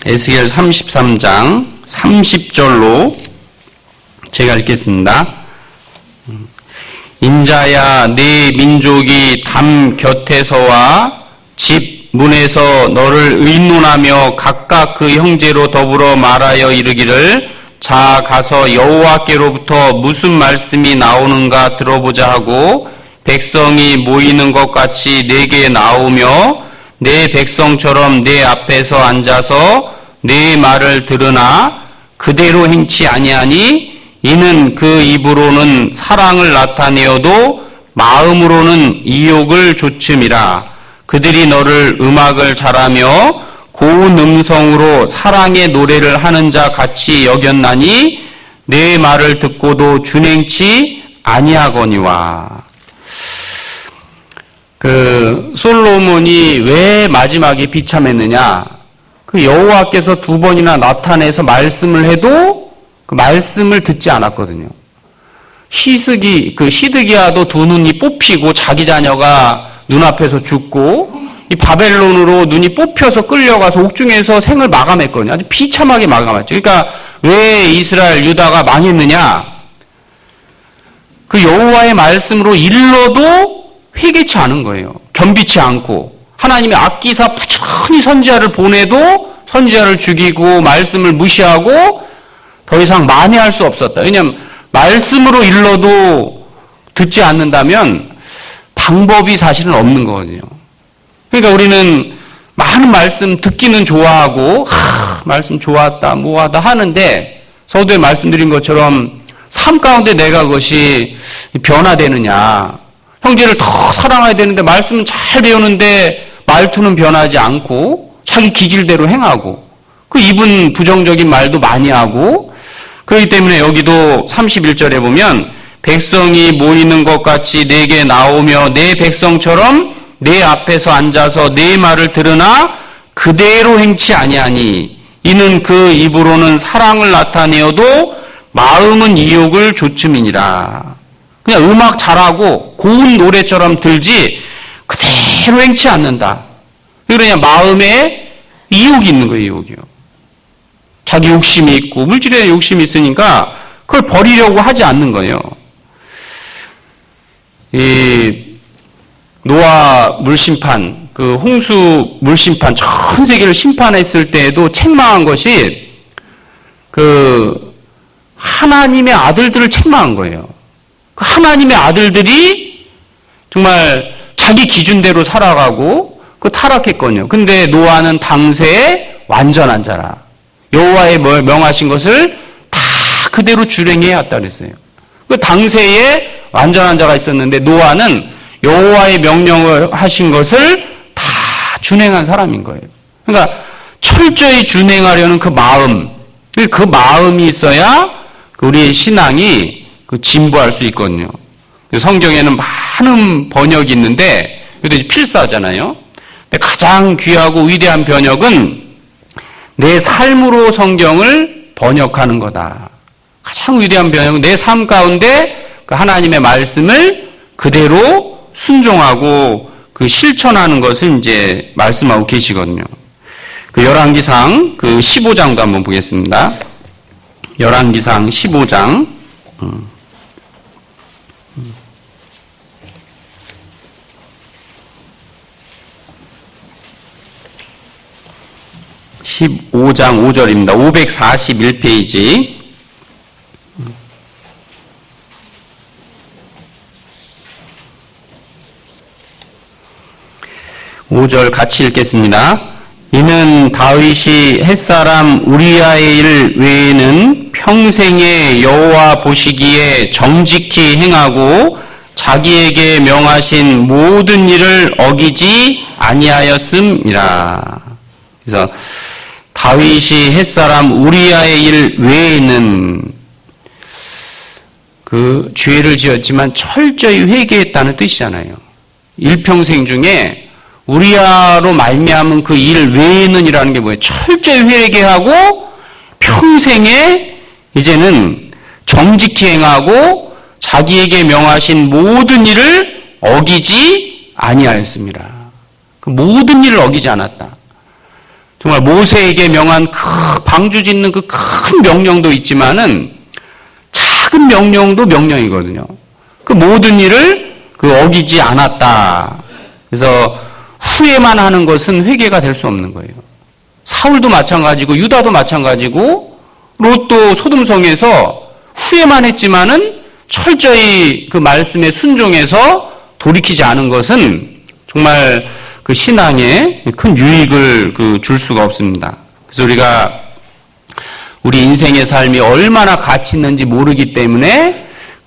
에스겔 33장 30절로 제가 읽겠습니다. 인자야, 네 민족이 담 곁에서와 집 문에서 너를 의논하며 각각 그 형제로 더불어 말하여 이르기를, 자 가서 여호와께로부터 무슨 말씀이 나오는가 들어보자 하고 백성이 모이는 것 같이 내게 나오며 내 백성처럼 내 앞에서 앉아서 내 말을 들으나 그대로 행치 아니하니, 이는 그 입으로는 사랑을 나타내어도 마음으로는 이욕을 조춤이라. 그들이 너를 음악을 잘하며 고운 음성으로 사랑의 노래를 하는 자 같이 여겼나니 내 말을 듣고도 준행치 아니하거니와. 솔로몬이 왜 마지막에 비참했느냐? 여호와께서 2번이나 나타내서 말씀을 해도 그 말씀을 듣지 않았거든요. 시드기야도 2눈이 뽑히고 자기 자녀가 눈앞에서 죽고, 이 바벨론으로 눈이 뽑혀서 끌려가서 옥중에서 생을 마감했거든요. 아주 비참하게 마감했죠. 그러니까 왜 이스라엘, 유다가 망했느냐? 여호와의 말씀으로 일러도 회개치 않은 거예요. 겸비치 않고. 하나님이 아끼사 부지런히 선지자를 보내도 선지자를 죽이고 말씀을 무시하고 더 이상 만회할 수 없었다. 왜냐하면 말씀으로 일러도 듣지 않는다면 방법이 사실은 없는 거거든요. 그러니까 우리는 많은 말씀 듣기는 좋아하고 말씀 좋았다 뭐하다 하는데, 서두에 말씀드린 것처럼 삶 가운데 내가 그것이 변화되느냐. 형제를 더 사랑해야 되는데 말씀은 잘 배우는데 말투는 변하지 않고 자기 기질대로 행하고 입은 부정적인 말도 많이 하고, 그렇기 때문에 여기도 31절에 보면 백성이 모이는 것 같이 내게 나오며 내 백성처럼 내 앞에서 앉아서 내 말을 들으나 그대로 행치 아니하니, 이는 그 입으로는 사랑을 나타내어도 마음은 이욕을 조춤이니라. 그냥 음악 잘하고 고운 노래처럼 들지 그대로 행치 않는다. 왜 그러냐? 마음에 이욕이 있는 거예요, 이욕이요. 자기 욕심이 있고, 물질에 욕심이 있으니까 그걸 버리려고 하지 않는 거예요. 이 노아 물심판, 그 홍수 물심판, 전 세계를 심판했을 때에도 책망한 것이 그 하나님의 아들들을 책망한 거예요. 그 하나님의 아들들이 정말 자기 기준대로 살아가고 그 타락했거든요. 근데 노아는 당세에 완전한 자라. 여호와의 명하신 것을 다 그대로 준행해 왔다 그랬어요. 그 당세에 완전한 자가 있었는데 노아는 여호와의 명령을 하신 것을 다 준행한 사람인 거예요. 그러니까 철저히 준행하려는 그 마음, 그 마음이 있어야 우리의 신앙이 진보할 수 있거든요. 성경에는 많은 번역이 있는데 이것도 필사잖아요. 근데 가장 귀하고 위대한 번역은 내 삶으로 성경을 번역하는 거다. 가장 위대한 번역은 내 삶 가운데 그 하나님의 말씀을 그대로 순종하고 그 실천하는 것을 이제 말씀하고 계시거든요. 그 열왕기상 그 15장도 한번 보겠습니다. 열왕기상 15장 15장 5절입니다. 541페이지. (5절) 같이 읽겠습니다. 이는 다윗이 햇사람 우리아의 일 외에는 평생에 여호와 보시기에 정직히 행하고 자기에게 명하신 모든 일을 어기지 아니하였음이라. 그래서 다윗이 햇사람 우리아의 일 외에는 그 죄를 지었지만 철저히 회개했다는 뜻이잖아요. 일평생 중에 우리아로 말미암은 그 일 외에는이라는 게 뭐예요? 철저히 회개하고 평생에 이제는 정직히 행하고 자기에게 명하신 모든 일을 어기지 아니하였습니다. 그 모든 일을 어기지 않았다. 정말 모세에게 명한 그 방주 짓는 그 큰 명령도 있지만은 작은 명령도 명령이거든요. 그 모든 일을 어기지 않았다. 그래서 후회만 하는 것은 회개가 될 수 없는 거예요. 사울도 마찬가지고 유다도 마찬가지고 롯도 소돔성에서 후회만 했지만은 철저히 그 말씀에 순종해서 돌이키지 않은 것은 정말 그 신앙에 큰 유익을 줄 수가 없습니다. 그래서 우리가 우리 인생의 삶이 얼마나 가치 있는지 모르기 때문에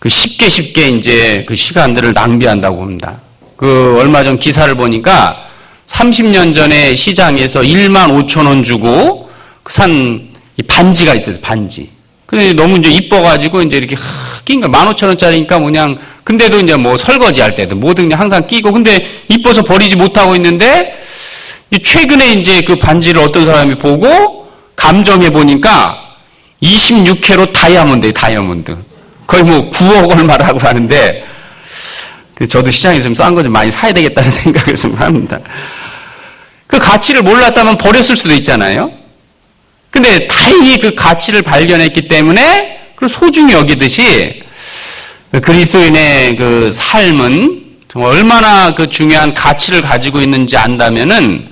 쉽게 이제 그 시간들을 낭비한다고 봅니다. 얼마 전 기사를 보니까 30년 전에 시장에서 15,000원 주고 산 반지가 있어요, 반지. 근데 너무 이제 이뻐가지고 이제 이렇게 낀 거 15,000원짜리니까 그냥 근데도 이제 뭐 설거지 할 때도 뭐든 그냥 항상 끼고 근데 이뻐서 버리지 못하고 있는데 최근에 이제 그 반지를 어떤 사람이 보고 감정해 보니까 26캐롯 다이아몬드. 거의 뭐 9억 얼마라고 하는데 저도 시장에서 좀 싼 거 좀 많이 사야 되겠다는 생각을 좀 합니다. 그 가치를 몰랐다면 버렸을 수도 있잖아요. 근데 다행히 그 가치를 발견했기 때문에 그걸 소중히 여기듯이 그리스도인의 그 삶은 정말 얼마나 그 중요한 가치를 가지고 있는지 안다면은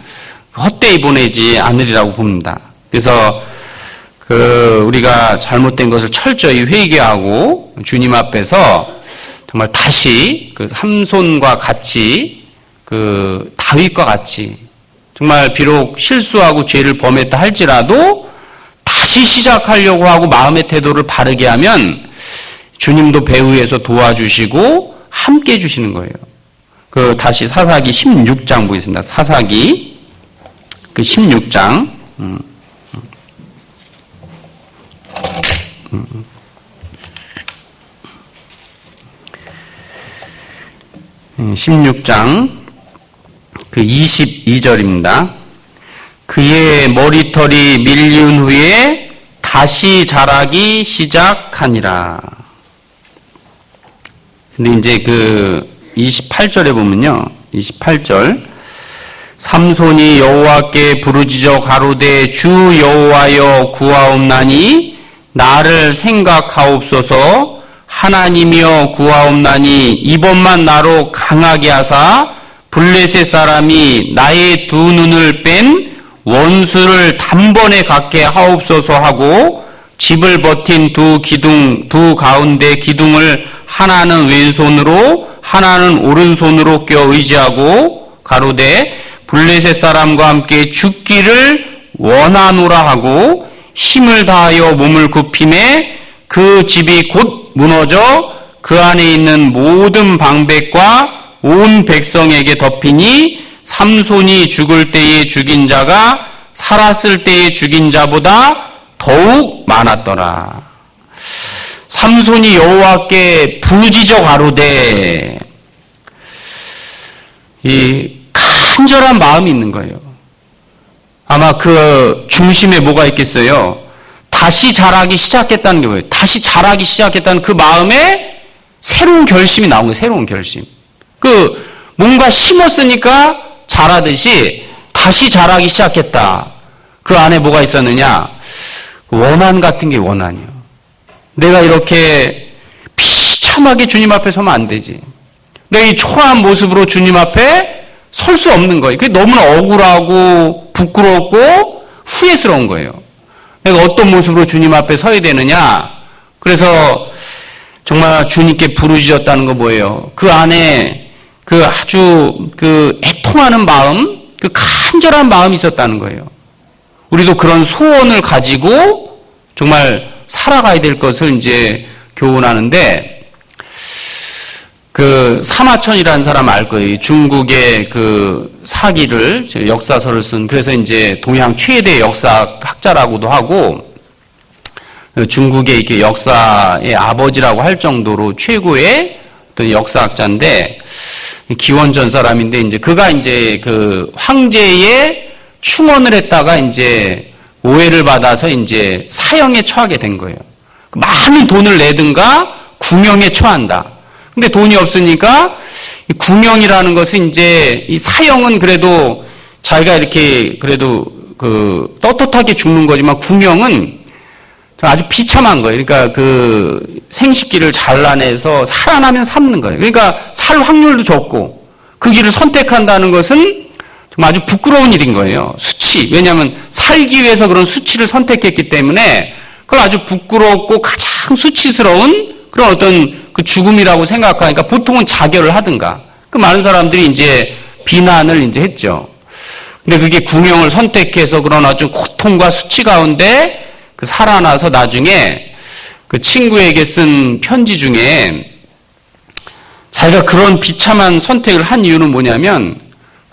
헛되이 보내지 않으리라고 봅니다. 그래서 우리가 잘못된 것을 철저히 회개하고 주님 앞에서 정말 다시 삼손과 같이 다윗과 같이 정말 비록 실수하고 죄를 범했다 할지라도 다시 시작하려고 하고 마음의 태도를 바르게 하면 주님도 배후에서 도와주시고 함께 해주시는 거예요. 다시 사사기 16장 보겠습니다. 사사기 16장 16장 22절입니다. 그의 머리털이 밀린 후에 다시 자라기 시작하니라. 근데 이제 28절에 보면요. 28절. 삼손이 여호와께 부르짖어 가로되 주 여호와여 구하옵나니 나를 생각하옵소서. 하나님이여 구하옵나니 이번만 나로 강하게 하사 블레셋 사람이 나의 두 눈을 뺀 원수를 단번에 갖게 하옵소서 하고 집을 버틴 두 가운데 기둥을 하나는 왼손으로 하나는 오른손으로 껴 의지하고 가로되 블레셋 사람과 함께 죽기를 원하노라 하고 힘을 다하여 몸을 굽힘에 그 집이 곧 무너져 그 안에 있는 모든 방백과 온 백성에게 덮이니 삼손이 죽을 때에 죽인 자가 살았을 때에 죽인 자보다 더욱 많았더라. 삼손이 여호와께 부르짖어 가로되, 이 간절한 마음이 있는 거예요. 아마 그 중심에 뭐가 있겠어요? 다시 자라기 시작했다는 게 뭐예요? 다시 자라기 시작했다는 그 마음에 새로운 결심이 나온 거예요. 새로운 결심. 뭔가 심었으니까 자라듯이 다시 자라기 시작했다. 그 안에 뭐가 있었느냐? 원한 같은 게 원한이요. 내가 이렇게 비참하게 주님 앞에 서면 안 되지. 내가 이 초라한 모습으로 주님 앞에 설 수 없는 거예요. 그게 너무나 억울하고 부끄럽고 후회스러운 거예요. 내가 어떤 모습으로 주님 앞에 서야 되느냐? 그래서 정말 주님께 부르짖었다는 거 뭐예요? 그 안에 아주 애통하는 마음, 간절한 마음이 있었다는 거예요. 우리도 그런 소원을 가지고 정말 살아가야 될 것을 이제 교훈하는데, 사마천이라는 사람 알 거예요. 중국의 사기를, 역사서를 쓴, 그래서 이제 동양 최대 역사학자라고도 하고, 중국의 이렇게 역사의 아버지라고 할 정도로 최고의 어떤 역사학자인데, 기원전 사람인데, 이제 그가 이제 황제의 충원을 했다가 이제 오해를 받아서 이제 사형에 처하게 된 거예요. 많은 돈을 내든가 궁형에 처한다. 근데 돈이 없으니까 궁형이라는 것은 이제 이 사형은 그래도 자기가 이렇게 그래도 떳떳하게 죽는 거지만 궁형은 아주 비참한 거예요. 그러니까 생식기를 잘라내서 살아나면 삶는 거예요. 그러니까 살 확률도 적고 그 길을 선택한다는 것은 정말 아주 부끄러운 일인 거예요. 수치. 왜냐하면 살기 위해서 그런 수치를 선택했기 때문에 그걸 아주 부끄럽고 가장 수치스러운 그런 어떤 죽음이라고 생각하니까 보통은 자결을 하든가. 많은 사람들이 이제 비난을 이제 했죠. 근데 그게 궁형을 선택해서 그런 아주 고통과 수치 가운데 살아나서 나중에 친구에게 쓴 편지 중에 자기가 그런 비참한 선택을 한 이유는 뭐냐면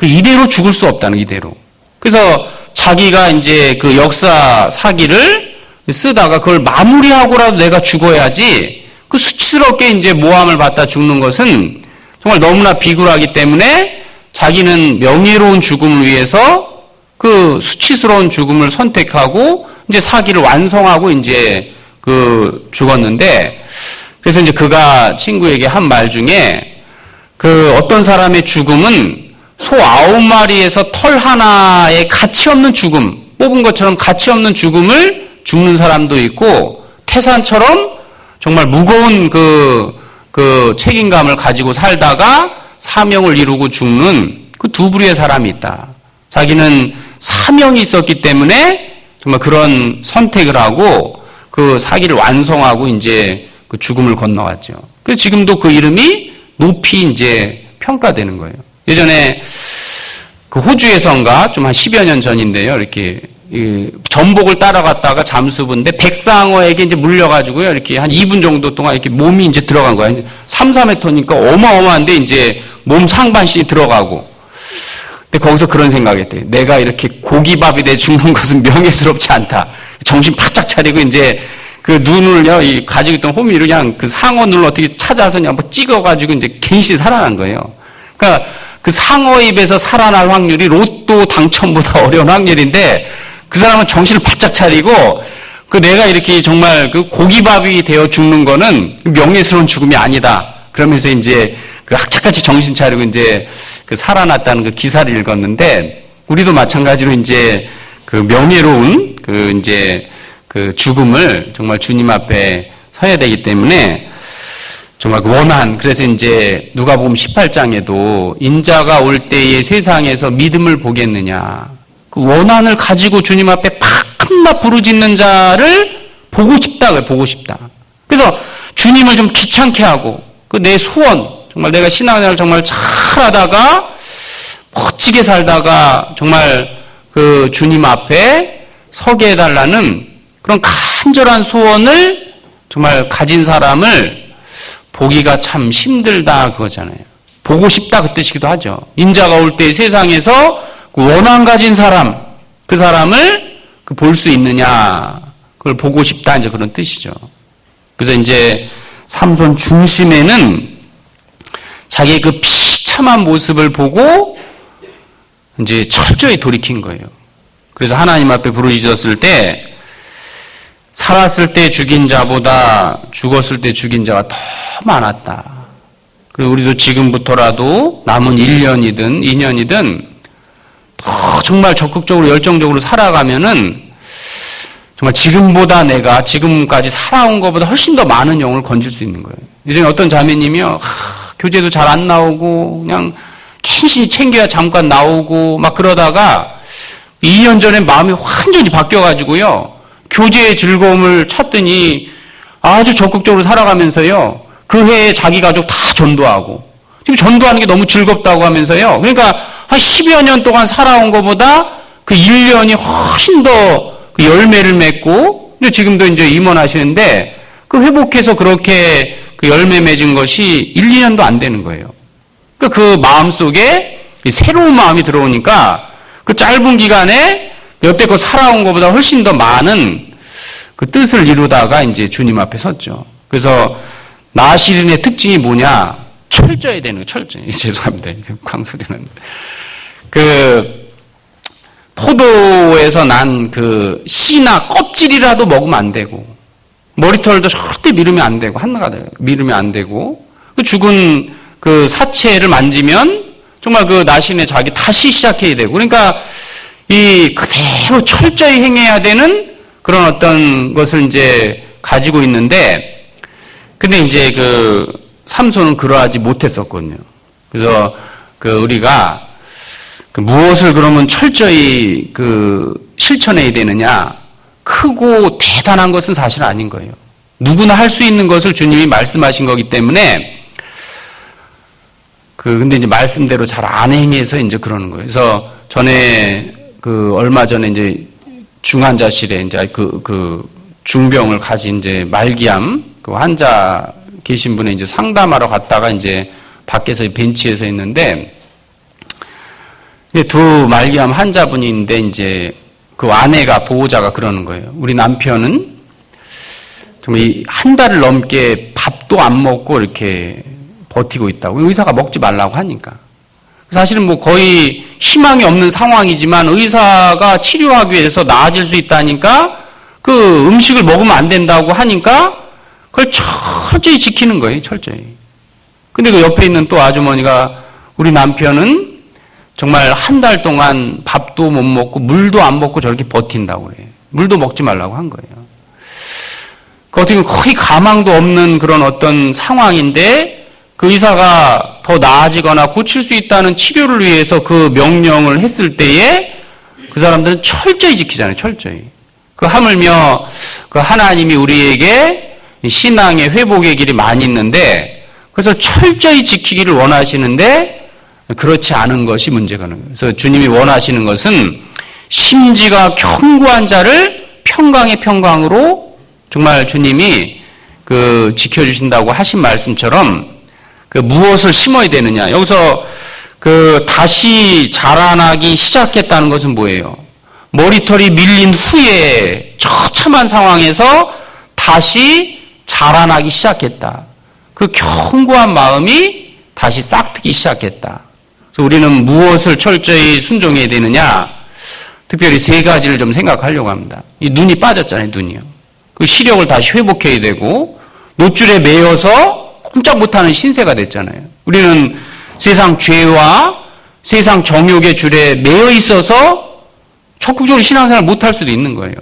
이대로 죽을 수 없다는, 이대로. 그래서 자기가 이제 역사 사기를 쓰다가 그걸 마무리하고라도 내가 죽어야지, 수치스럽게 이제 모함을 받다 죽는 것은 정말 너무나 비굴하기 때문에 자기는 명예로운 죽음을 위해서 수치스러운 죽음을 선택하고 이제 사기를 완성하고 이제 죽었는데, 그래서 이제 그가 친구에게 한 말 중에 어떤 사람의 죽음은 소 9마리에서 털 하나에 가치 없는 죽음, 뽑은 것처럼 가치 없는 죽음을 죽는 사람도 있고, 태산처럼 정말 무거운 책임감을 가지고 살다가 사명을 이루고 죽는 두 부류의 사람이 있다. 자기는 사명이 있었기 때문에 정말 그런 선택을 하고 사기를 완성하고 이제 죽음을 건너왔죠. 그래서 지금도 그 이름이 높이 이제 평가되는 거예요. 예전에 호주에선가 좀 한 10여 년 전인데요. 이렇게 전복을 따라갔다가 잠수부인데 백상어에게 이제 물려가지고요. 이렇게 한 2분 정도 동안 이렇게 몸이 이제 들어간 거예요. 3, 4m니까 어마어마한데 이제 몸 상반신이 들어가고. 근데 거기서 그런 생각이 했대요. 내가 이렇게 고기밥이 돼 죽는 것은 명예스럽지 않다. 정신 바짝 차리고 이제 눈을요, 가지고 있던 호미를 그냥 상어 눈을 어떻게 찾아서 그냥 뭐 찍어가지고 이제 갱신이 살아난 거예요. 그러니까 상어 입에서 살아날 확률이 로또 당첨보다 어려운 확률인데, 그 사람은 정신을 바짝 차리고 내가 이렇게 정말 고기밥이 되어 죽는 거는 명예스러운 죽음이 아니다. 그러면서 이제 그 악착같이 정신 차리고 이제 그 살아났다는 그 기사를 읽었는데, 우리도 마찬가지로 이제 그 명예로운 그 이제 그 죽음을 정말 주님 앞에 서야 되기 때문에 정말 그 원한, 그래서 이제 누가복음 18장에도 인자가 올 때에 세상에서 믿음을 보겠느냐, 그 원한을 가지고 주님 앞에 팍팍 부르짖는 자를 보고 싶다, 그래, 보고 싶다. 그래서 주님을 좀 귀찮게 하고 그 내 소원, 정말 내가 신앙생활을 정말 잘하다가 멋지게 살다가 정말 그 주님 앞에 서게 해달라는 그런 간절한 소원을 정말 가진 사람을 보기가 참 힘들다, 그거잖아요. 보고 싶다, 그 뜻이기도 하죠. 인자가 올 때 세상에서 그 원한 가진 사람, 그 사람을 볼 수 있느냐, 그걸 보고 싶다, 이제 그런 뜻이죠. 그래서 이제 삼손 중심에는 자기의 그 비참한 모습을 보고 이제 철저히 돌이킨 거예요. 그래서 하나님 앞에 부르짖었을 때 살았을 때 죽인 자보다 죽었을 때 죽인 자가 더 많았다. 그리고 우리도 지금부터라도 남은 1년이든 2년이든 더 정말 적극적으로 열정적으로 살아가면은 정말 지금보다 내가 지금까지 살아온 것보다 훨씬 더 많은 영혼을 건질 수 있는 거예요. 예전에 어떤 자매님이요, 교제도 잘 안 나오고 그냥 캔신히 챙겨야 잠깐 나오고 막 그러다가 2년 전에 마음이 완전히 바뀌어가지고요, 교제의 즐거움을 찾더니 아주 적극적으로 살아가면서요, 그 해에 자기 가족 다 전도하고, 지금 전도하는 게 너무 즐겁다고 하면서요, 그러니까 한 10여 년 동안 살아온 것보다 그 1년이 훨씬 더 그 열매를 맺고, 지금도 이제 임원하시는데, 그 회복해서 그렇게 그 열매 맺은 것이 1, 2년도 안 되는 거예요. 그러니까 그 마음 속에 새로운 마음이 들어오니까 그 짧은 기간에 여태껏 살아온 것보다 훨씬 더 많은 그 뜻을 이루다가 이제 주님 앞에 섰죠. 그래서 나시린의 특징이 뭐냐? 철저해야 되는 거예요, 철저히. 죄송합니다. 광소리는. 포도에서 난 그 씨나 껍질이라도 먹으면 안 되고, 머리털도 절대 미루면 안 되고, 한나가 미루면 안 되고, 그 죽은 그 사체를 만지면 정말 그 나시린의 자기 다시 시작해야 되고, 그러니까 이 그대로 철저히 행해야 되는 그런 어떤 것을 이제 가지고 있는데, 근데 이제 그 삼손은 그러하지 못했었거든요. 그래서 우리가 무엇을 그러면 철저히 실천해야 되느냐? 크고 대단한 것은 사실 아닌 거예요. 누구나 할 수 있는 것을 주님이 말씀하신 거기 때문에, 근데 이제 말씀대로 잘 안 행해서 이제 그러는 거예요. 그래서 전에 얼마 전에 이제 중환자실에 이제 중병을 가진 이제 말기암 환자 계신 분에 이제 상담하러 갔다가 이제 밖에서 벤치에 서 있는데, 두 말기암 환자분이 있는데 이제 그 아내가 보호자가 그러는 거예요. 우리 남편은 정말 한 달을 넘게 밥도 안 먹고 이렇게 버티고 있다고. 의사가 먹지 말라고 하니까. 사실은 뭐 거의 희망이 없는 상황이지만 의사가 치료하기 위해서 나아질 수 있다니까 그 음식을 먹으면 안 된다고 하니까 그걸 철저히 지키는 거예요, 철저히. 근데 그 옆에 있는 또 아주머니가 우리 남편은 정말 한 달 동안 밥도 못 먹고 물도 안 먹고 저렇게 버틴다고 그래요. 물도 먹지 말라고 한 거예요. 그 어떻게 보면 거의 가망도 없는 그런 어떤 상황인데 그 의사가 더 나아지거나 고칠 수 있다는 치료를 위해서 그 명령을 했을 때에 그 사람들은 철저히 지키잖아요, 철저히. 하물며 하나님이 우리에게 신앙의 회복의 길이 많이 있는데 그래서 철저히 지키기를 원하시는데 그렇지 않은 것이 문제가 있는 거예요. 그래서 주님이 원하시는 것은 심지가 견고한 자를 평강의 평강으로 정말 주님이 지켜주신다고 하신 말씀처럼 무엇을 심어야 되느냐. 여기서 다시 자라나기 시작했다는 것은 뭐예요? 머리털이 밀린 후에 처참한 상황에서 다시 자라나기 시작했다. 그 견고한 마음이 다시 싹트기 시작했다. 그래서 우리는 무엇을 철저히 순종해야 되느냐? 특별히 세 가지를 좀 생각하려고 합니다. 이 눈이 빠졌잖아요, 눈이요. 그 시력을 다시 회복해야 되고, 노줄에 매여서 꼼짝 못하는 신세가 됐잖아요. 우리는 세상 죄와 세상 정욕의 줄에 매여 있어서 적극적으로 신앙생활을 못할 수도 있는 거예요.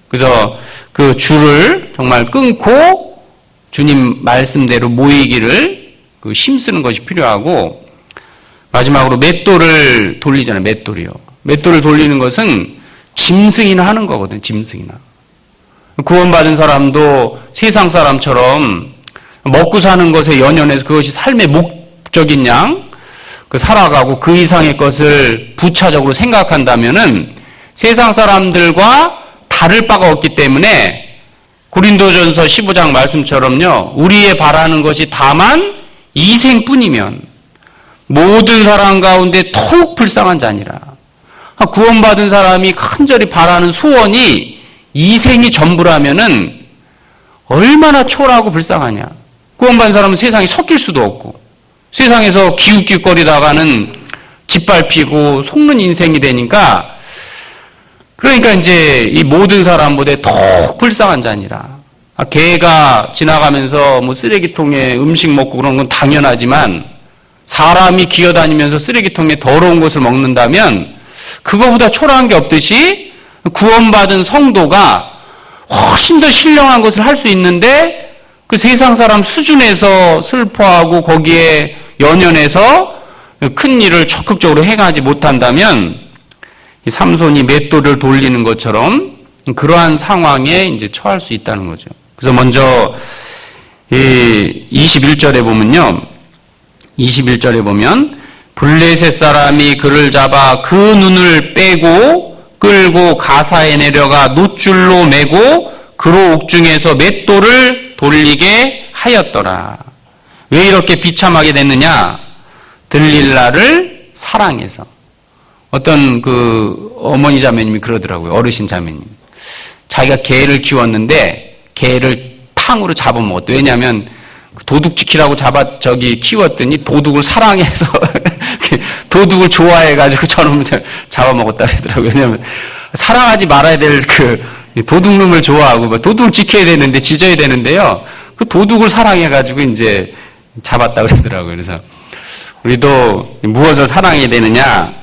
그래서 그 줄을 정말 끊고 주님 말씀대로 모이기를 힘쓰는 것이 필요하고, 마지막으로 맷돌을 돌리잖아요. 맷돌이요. 맷돌을 돌리는 것은 짐승이나 하는 거거든요. 짐승이나. 구원받은 사람도 세상 사람처럼 먹고 사는 것에 연연해서 그것이 삶의 목적인 양 살아가고 그 이상의 것을 부차적으로 생각한다면은 세상 사람들과 다를 바가 없기 때문에 고린도전서 15장 말씀처럼요, 우리의 바라는 것이 다만 이생뿐이면 모든 사람 가운데 더욱 불쌍한 자니라. 구원받은 사람이 간절히 바라는 소원이 이생이 전부라면은 얼마나 초라하고 불쌍하냐. 구원받은 사람은 세상에 섞일 수도 없고 세상에서 기웃기웃거리다가는 짓밟히고 속는 인생이 되니까, 그러니까 이제 이 모든 사람보다 더욱 불쌍한 자니라. 개가 지나가면서 뭐 쓰레기통에 음식 먹고 그런 건 당연하지만 사람이 기어다니면서 쓰레기통에 더러운 것을 먹는다면 그거보다 초라한 게 없듯이 구원받은 성도가 훨씬 더 신령한 것을 할 수 있는데 그 세상 사람 수준에서 슬퍼하고 거기에 연연해서 큰 일을 적극적으로 행하지 못한다면 삼손이 맷돌을 돌리는 것처럼 그러한 상황에 이제 처할 수 있다는 거죠. 그래서 먼저 21절에 보면요. 21절에 보면 블레셋 사람이 그를 잡아 그 눈을 빼고 끌고 가사에 내려가 놋줄로 매고 그로 옥중에서 맷돌을 돌리게 하였더라. 왜 이렇게 비참하게 됐느냐? 들릴라를 사랑해서. 어떤 그 어머니 자매님이 그러더라고요. 어르신 자매님. 자기가 개를 키웠는데 개를 탕으로 잡아먹었대. 왜냐하면 도둑 지키라고 키웠더니 도둑을 사랑해서 도둑을 좋아해가지고 저놈을 잡아먹었다 그러더라고요. 왜냐하면 사랑하지 말아야 될 도둑놈을 좋아하고 도둑을 지켜야 되는데 짖어야 되는데요. 그 도둑을 사랑해가지고 이제 잡았다 그러더라고요. 그래서 우리도 무엇을 사랑해야 되느냐?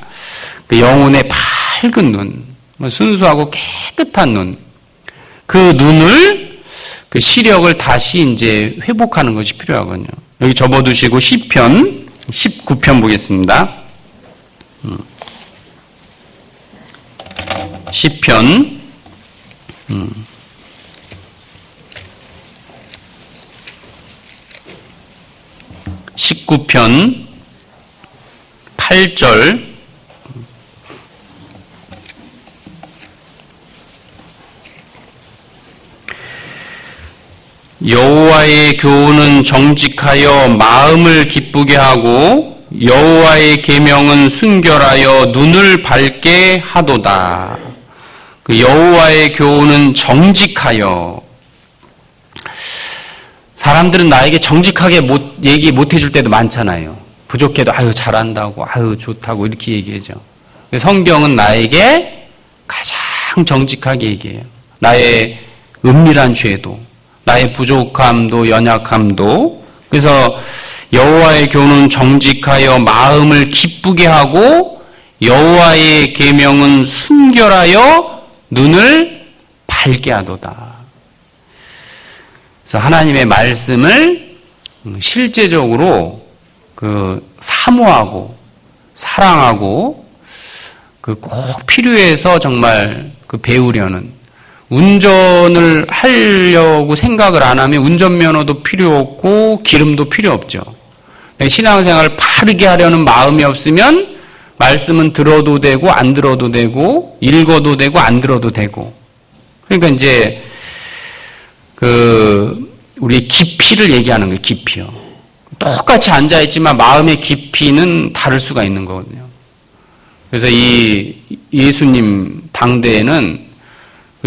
그 영혼의 밝은 눈, 순수하고 깨끗한 눈, 그 눈을 그 시력을 다시 이제 회복하는 것이 필요하거든요. 여기 접어두시고 시편 19편 보겠습니다. 시편 19편 8절 여호와의 교훈은 정직하여 마음을 기쁘게 하고 여호와의 계명은 순결하여 눈을 밝게 하도다. 그 여호와의 교훈은 정직하여. 사람들은 나에게 정직하게 얘기 못 해줄 때도 많잖아요. 부족해도 아유 잘한다고 아유 좋다고 이렇게 얘기하죠. 성경은 나에게 가장 정직하게 얘기해요. 나의 은밀한 죄도, 나의 부족함도 연약함도. 그래서 여호와의 교훈은 정직하여 마음을 기쁘게 하고 여호와의 계명은 순결하여 눈을 밝게 하도다. 그래서 하나님의 말씀을 실제적으로 사모하고 사랑하고 꼭 필요해서 정말 배우려는, 운전을 하려고 생각을 안 하면 운전면허도 필요 없고 기름도 필요 없죠. 신앙생활을 바르게 하려는 마음이 없으면 말씀은 들어도 되고 안 들어도 되고 읽어도 되고 안 들어도 되고. 그러니까 이제 우리 깊이를 얘기하는 거예요. 깊이요. 똑같이 앉아있지만 마음의 깊이는 다를 수가 있는 거거든요. 그래서 이 예수님 당대에는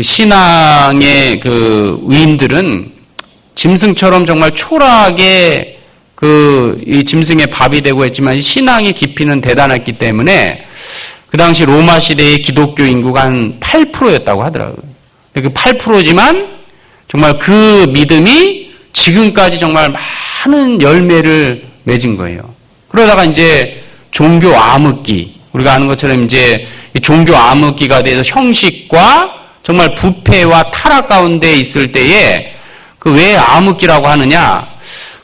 신앙의 의인들은 짐승처럼 정말 초라하게 이 짐승의 밥이 되고 했지만 신앙의 깊이는 대단했기 때문에 그 당시 로마 시대의 기독교 인구가 한 8%였다고 하더라고요. 그 8%지만 정말 그 믿음이 지금까지 정말 많은 열매를 맺은 거예요. 그러다가 이제 종교 암흑기, 우리가 아는 것처럼 이제 종교 암흑기가 돼서 형식과 정말 부패와 타락 가운데 있을 때에 그 왜 암흑기라고 하느냐?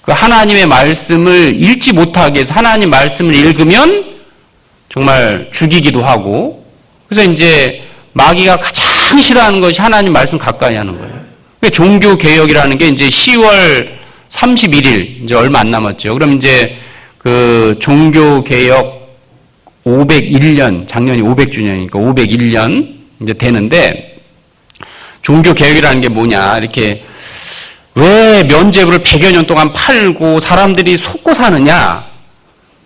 그 하나님의 말씀을 읽지 못하게 해서 하나님 말씀을 읽으면 정말 죽이기도 하고, 그래서 이제 마귀가 가장 싫어하는 것이 하나님 말씀 가까이 하는 거예요. 그러니까 종교 개혁이라는 게 이제 10월 31일 이제 얼마 안 남았죠. 그럼 이제 그 종교 개혁 501년, 작년이 500주년이니까 501년 이제 되는데, 종교 개혁이라는 게 뭐냐? 이렇게 왜 면죄부를 100여 년 동안 팔고 사람들이 속고 사느냐?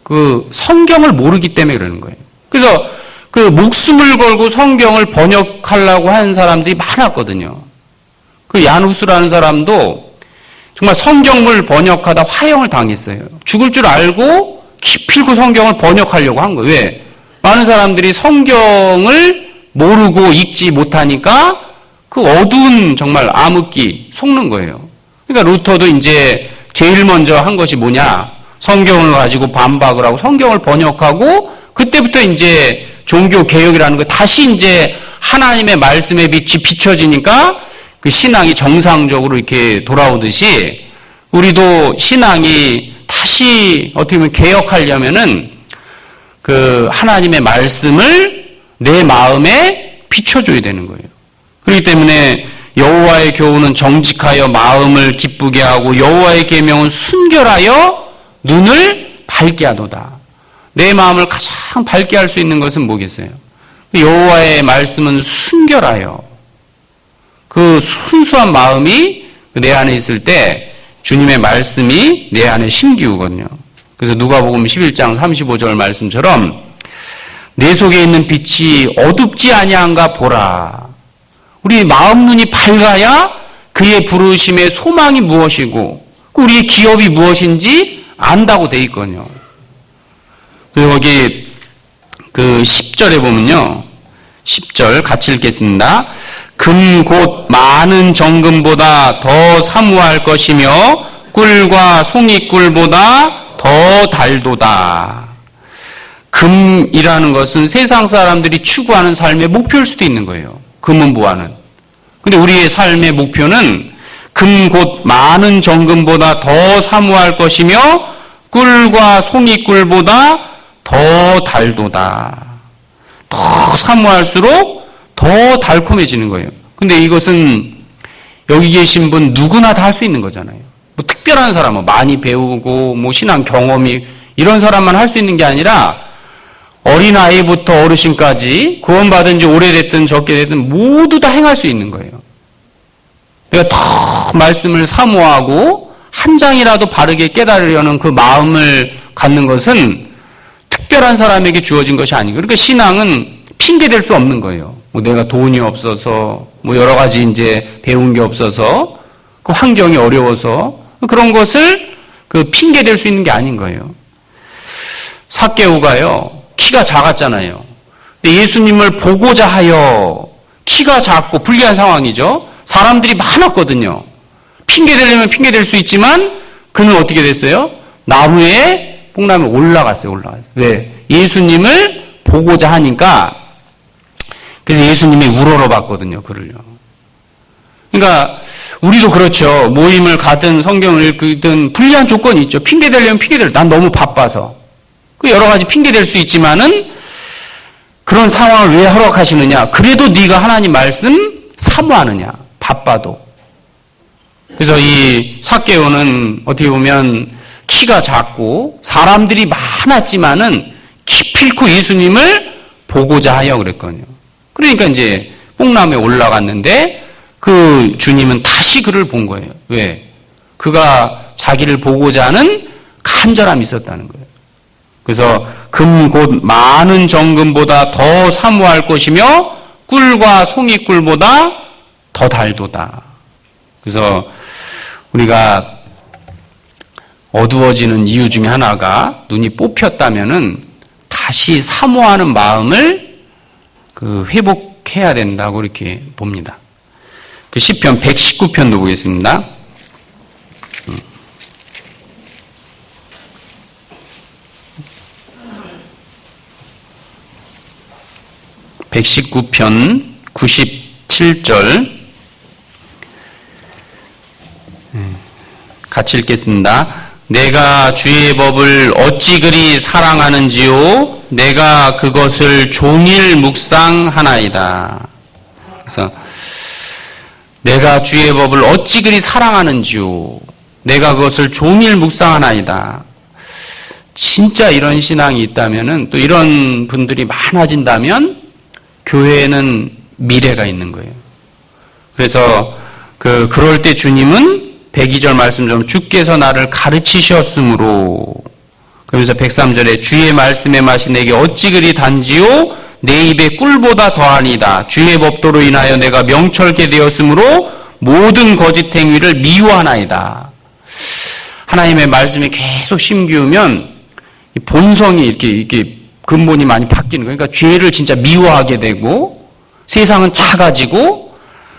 그 성경을 모르기 때문에 그러는 거예요. 그래서 그 목숨을 걸고 성경을 번역하려고 하는 사람들이 많았거든요. 그 야누스라는 사람도 정말 성경을 번역하다 화형을 당했어요. 죽을 줄 알고 기필코 성경을 번역하려고 한 거예요. 왜? 많은 사람들이 성경을 모르고 읽지 못하니까 그 어두운 정말 암흑기 속는 거예요. 그러니까 루터도 이제 제일 먼저 한 것이 뭐냐? 성경을 가지고 반박을 하고 성경을 번역하고, 그때부터 이제 종교 개혁이라는 거 다시 이제 하나님의 말씀의 빛이 비춰지니까 그 신앙이 정상적으로 이렇게 돌아오듯이 우리도 신앙이 다시 어떻게 보면 개혁하려면은 그 하나님의 말씀을 내 마음에 비춰줘야 되는 거예요. 그렇기 때문에 여호와의 교훈은 정직하여 마음을 기쁘게 하고 여호와의 계명은 순결하여 눈을 밝게 하도다. 내 마음을 가장 밝게 할 수 있는 것은 뭐겠어요? 여호와의 말씀은 순결하여, 그 순수한 마음이 내 안에 있을 때 주님의 말씀이 내 안에 심기우거든요. 그래서 누가복음 11장 35절 말씀처럼 내 속에 있는 빛이 어둡지 아니한가 보라. 우리 마음 눈이 밝아야 그의 부르심의 소망이 무엇이고 우리의 기업이 무엇인지 안다고 돼 있거든요. 그리고 거기 그 10절에 보면요. 10절 같이 읽겠습니다. 금 곧 많은 정금보다 더 사무할 것이며 꿀과 송이꿀보다 더 달도다. 금이라는 것은 세상 사람들이 추구하는 삶의 목표일 수도 있는 거예요. 금은 보아는. 근데 우리의 삶의 목표는 금 곧 많은 정금보다 더 사무할 것이며 꿀과 송이꿀보다 더 달도다. 더 사무할수록 더 달콤해지는 거예요. 근데 이것은 여기 계신 분 누구나 다 할 수 있는 거잖아요. 뭐 특별한 사람은 많이 배우고 뭐 신앙 경험이 이런 사람만 할 수 있는 게 아니라 어린아이부터 어르신까지 구원받은 지 오래됐든 적게 됐든 모두 다 행할 수 있는 거예요. 내가 더 말씀을 사모하고 한 장이라도 바르게 깨달으려는 그 마음을 갖는 것은 특별한 사람에게 주어진 것이 아니고, 그러니까 신앙은 핑계댈 수 없는 거예요. 뭐 내가 돈이 없어서, 뭐 여러 가지 이제 배운 게 없어서, 그 환경이 어려워서 그런 것을 그 핑계댈 수 있는 게 아닌 거예요. 삭개오가요 키가 작았잖아요. 근데 예수님을 보고자 하여 키가 작고 불리한 상황이죠. 사람들이 많았거든요. 핑계대려면 핑계댈 수 있지만 그는 어떻게 됐어요? 나무에 뽕나무에 올라갔어요. 왜? 예수님을 보고자 하니까. 그래서 예수님이 우러러봤거든요. 그를요. 그러니까 우리도 그렇죠. 모임을 가든 성경을 읽든 불리한 조건이 있죠. 핑계대려면 난 너무 바빠서. 여러 가지 핑계댈 수 있지만은 그런 상황을 왜 허락하시느냐? 그래도 네가 하나님 말씀 사모하느냐? 바빠도. 그래서 이 삭개오는 어떻게 보면 키가 작고 사람들이 많았지만은 기필코 예수님을 보고자 하여 그랬거든요. 그러니까 이제 뽕나무에 올라갔는데 그 주님은 다시 그를 본 거예요. 왜? 그가 자기를 보고자 하는 간절함이 있었다는 거예요. 그래서 금 곧 많은 정금보다 더 사모할 것이며 꿀과 송이꿀보다 더 달도다. 그래서 우리가 어두워지는 이유 중에 하나가 눈이 뽑혔다면은 다시 사모하는 마음을 그 회복해야 된다고 이렇게 봅니다. 그 시편 119편도 보겠습니다. 119편 97절 같이 읽겠습니다. 내가 주의 법을 어찌 그리 사랑하는지요 내가 그것을 종일 묵상하나이다. 그래서 내가 주의 법을 어찌 그리 사랑하는지요 내가 그것을 종일 묵상하나이다. 진짜 이런 신앙이 있다면은 또 이런 분들이 많아진다면 교회에는 미래가 있는 거예요. 그래서 그럴 때 주님은 102절 말씀 좀 주께서 나를 가르치셨으므로 그러면서 103절에 주의 말씀의 맛이 내게 어찌 그리 단지요 내 입에 꿀보다 더하니다. 주의 법도로 인하여 내가 명철케 되었으므로 모든 거짓 행위를 미워하나이다. 하나님의 말씀에 계속 심기우면 본성이 이렇게 근본이 많이 바뀌는 거예요. 그러니까 죄를 진짜 미워하게 되고 세상은 작아지고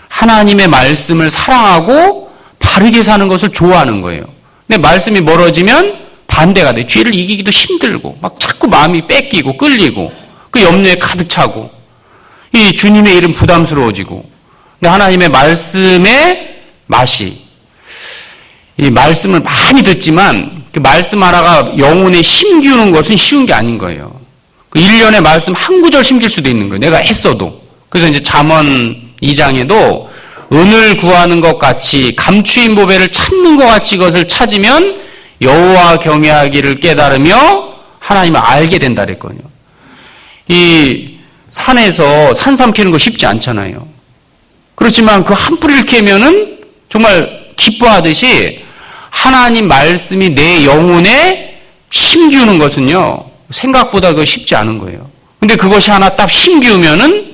하나님의 말씀을 사랑하고 바르게 사는 것을 좋아하는 거예요. 근데 말씀이 멀어지면 반대가 돼. 죄를 이기기도 힘들고 막 자꾸 마음이 뺏기고 끌리고 그 염려에 가득 차고 이 주님의 이름 부담스러워지고 근데 하나님의 말씀의 맛이 이 말씀을 많이 듣지만 그 말씀 하나가 영혼에 심기우는 것은 쉬운 게 아닌 거예요. 그 1년에 말씀 한 구절 심길 수도 있는 거예요. 내가 했어도. 그래서 이제 잠언 2장에도 은을 구하는 것 같이 감추인 보배를 찾는 것 같이 그것을 찾으면 여호와 경외하기를 깨달으며 하나님을 알게 된다 그랬거든요. 이 산에서 산삼 캐는 거 쉽지 않잖아요. 그렇지만 그 한 뿌리를 캐면은 정말 기뻐하듯이 하나님 말씀이 내 영혼에 심기우는 것은요 생각보다 그거 쉽지 않은 거예요. 근데 그것이 하나 딱 심기우면은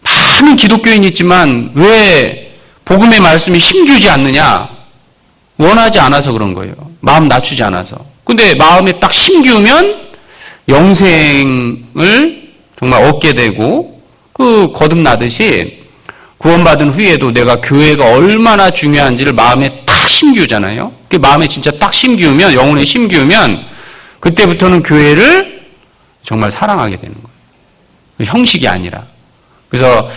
많은 기독교인이 있지만 왜 복음의 말씀이 심기우지 않느냐? 원하지 않아서 그런 거예요. 마음 낮추지 않아서. 근데 마음에 딱 심기우면 영생을 정말 얻게 되고 그 거듭나듯이 구원받은 후에도 내가 교회가 얼마나 중요한지를 마음에 딱 심기우잖아요. 그 마음에 진짜 딱 심기우면 영혼에 심기우면 그때부터는 교회를 정말 사랑하게 되는 거예요. 형식이 아니라. 그래서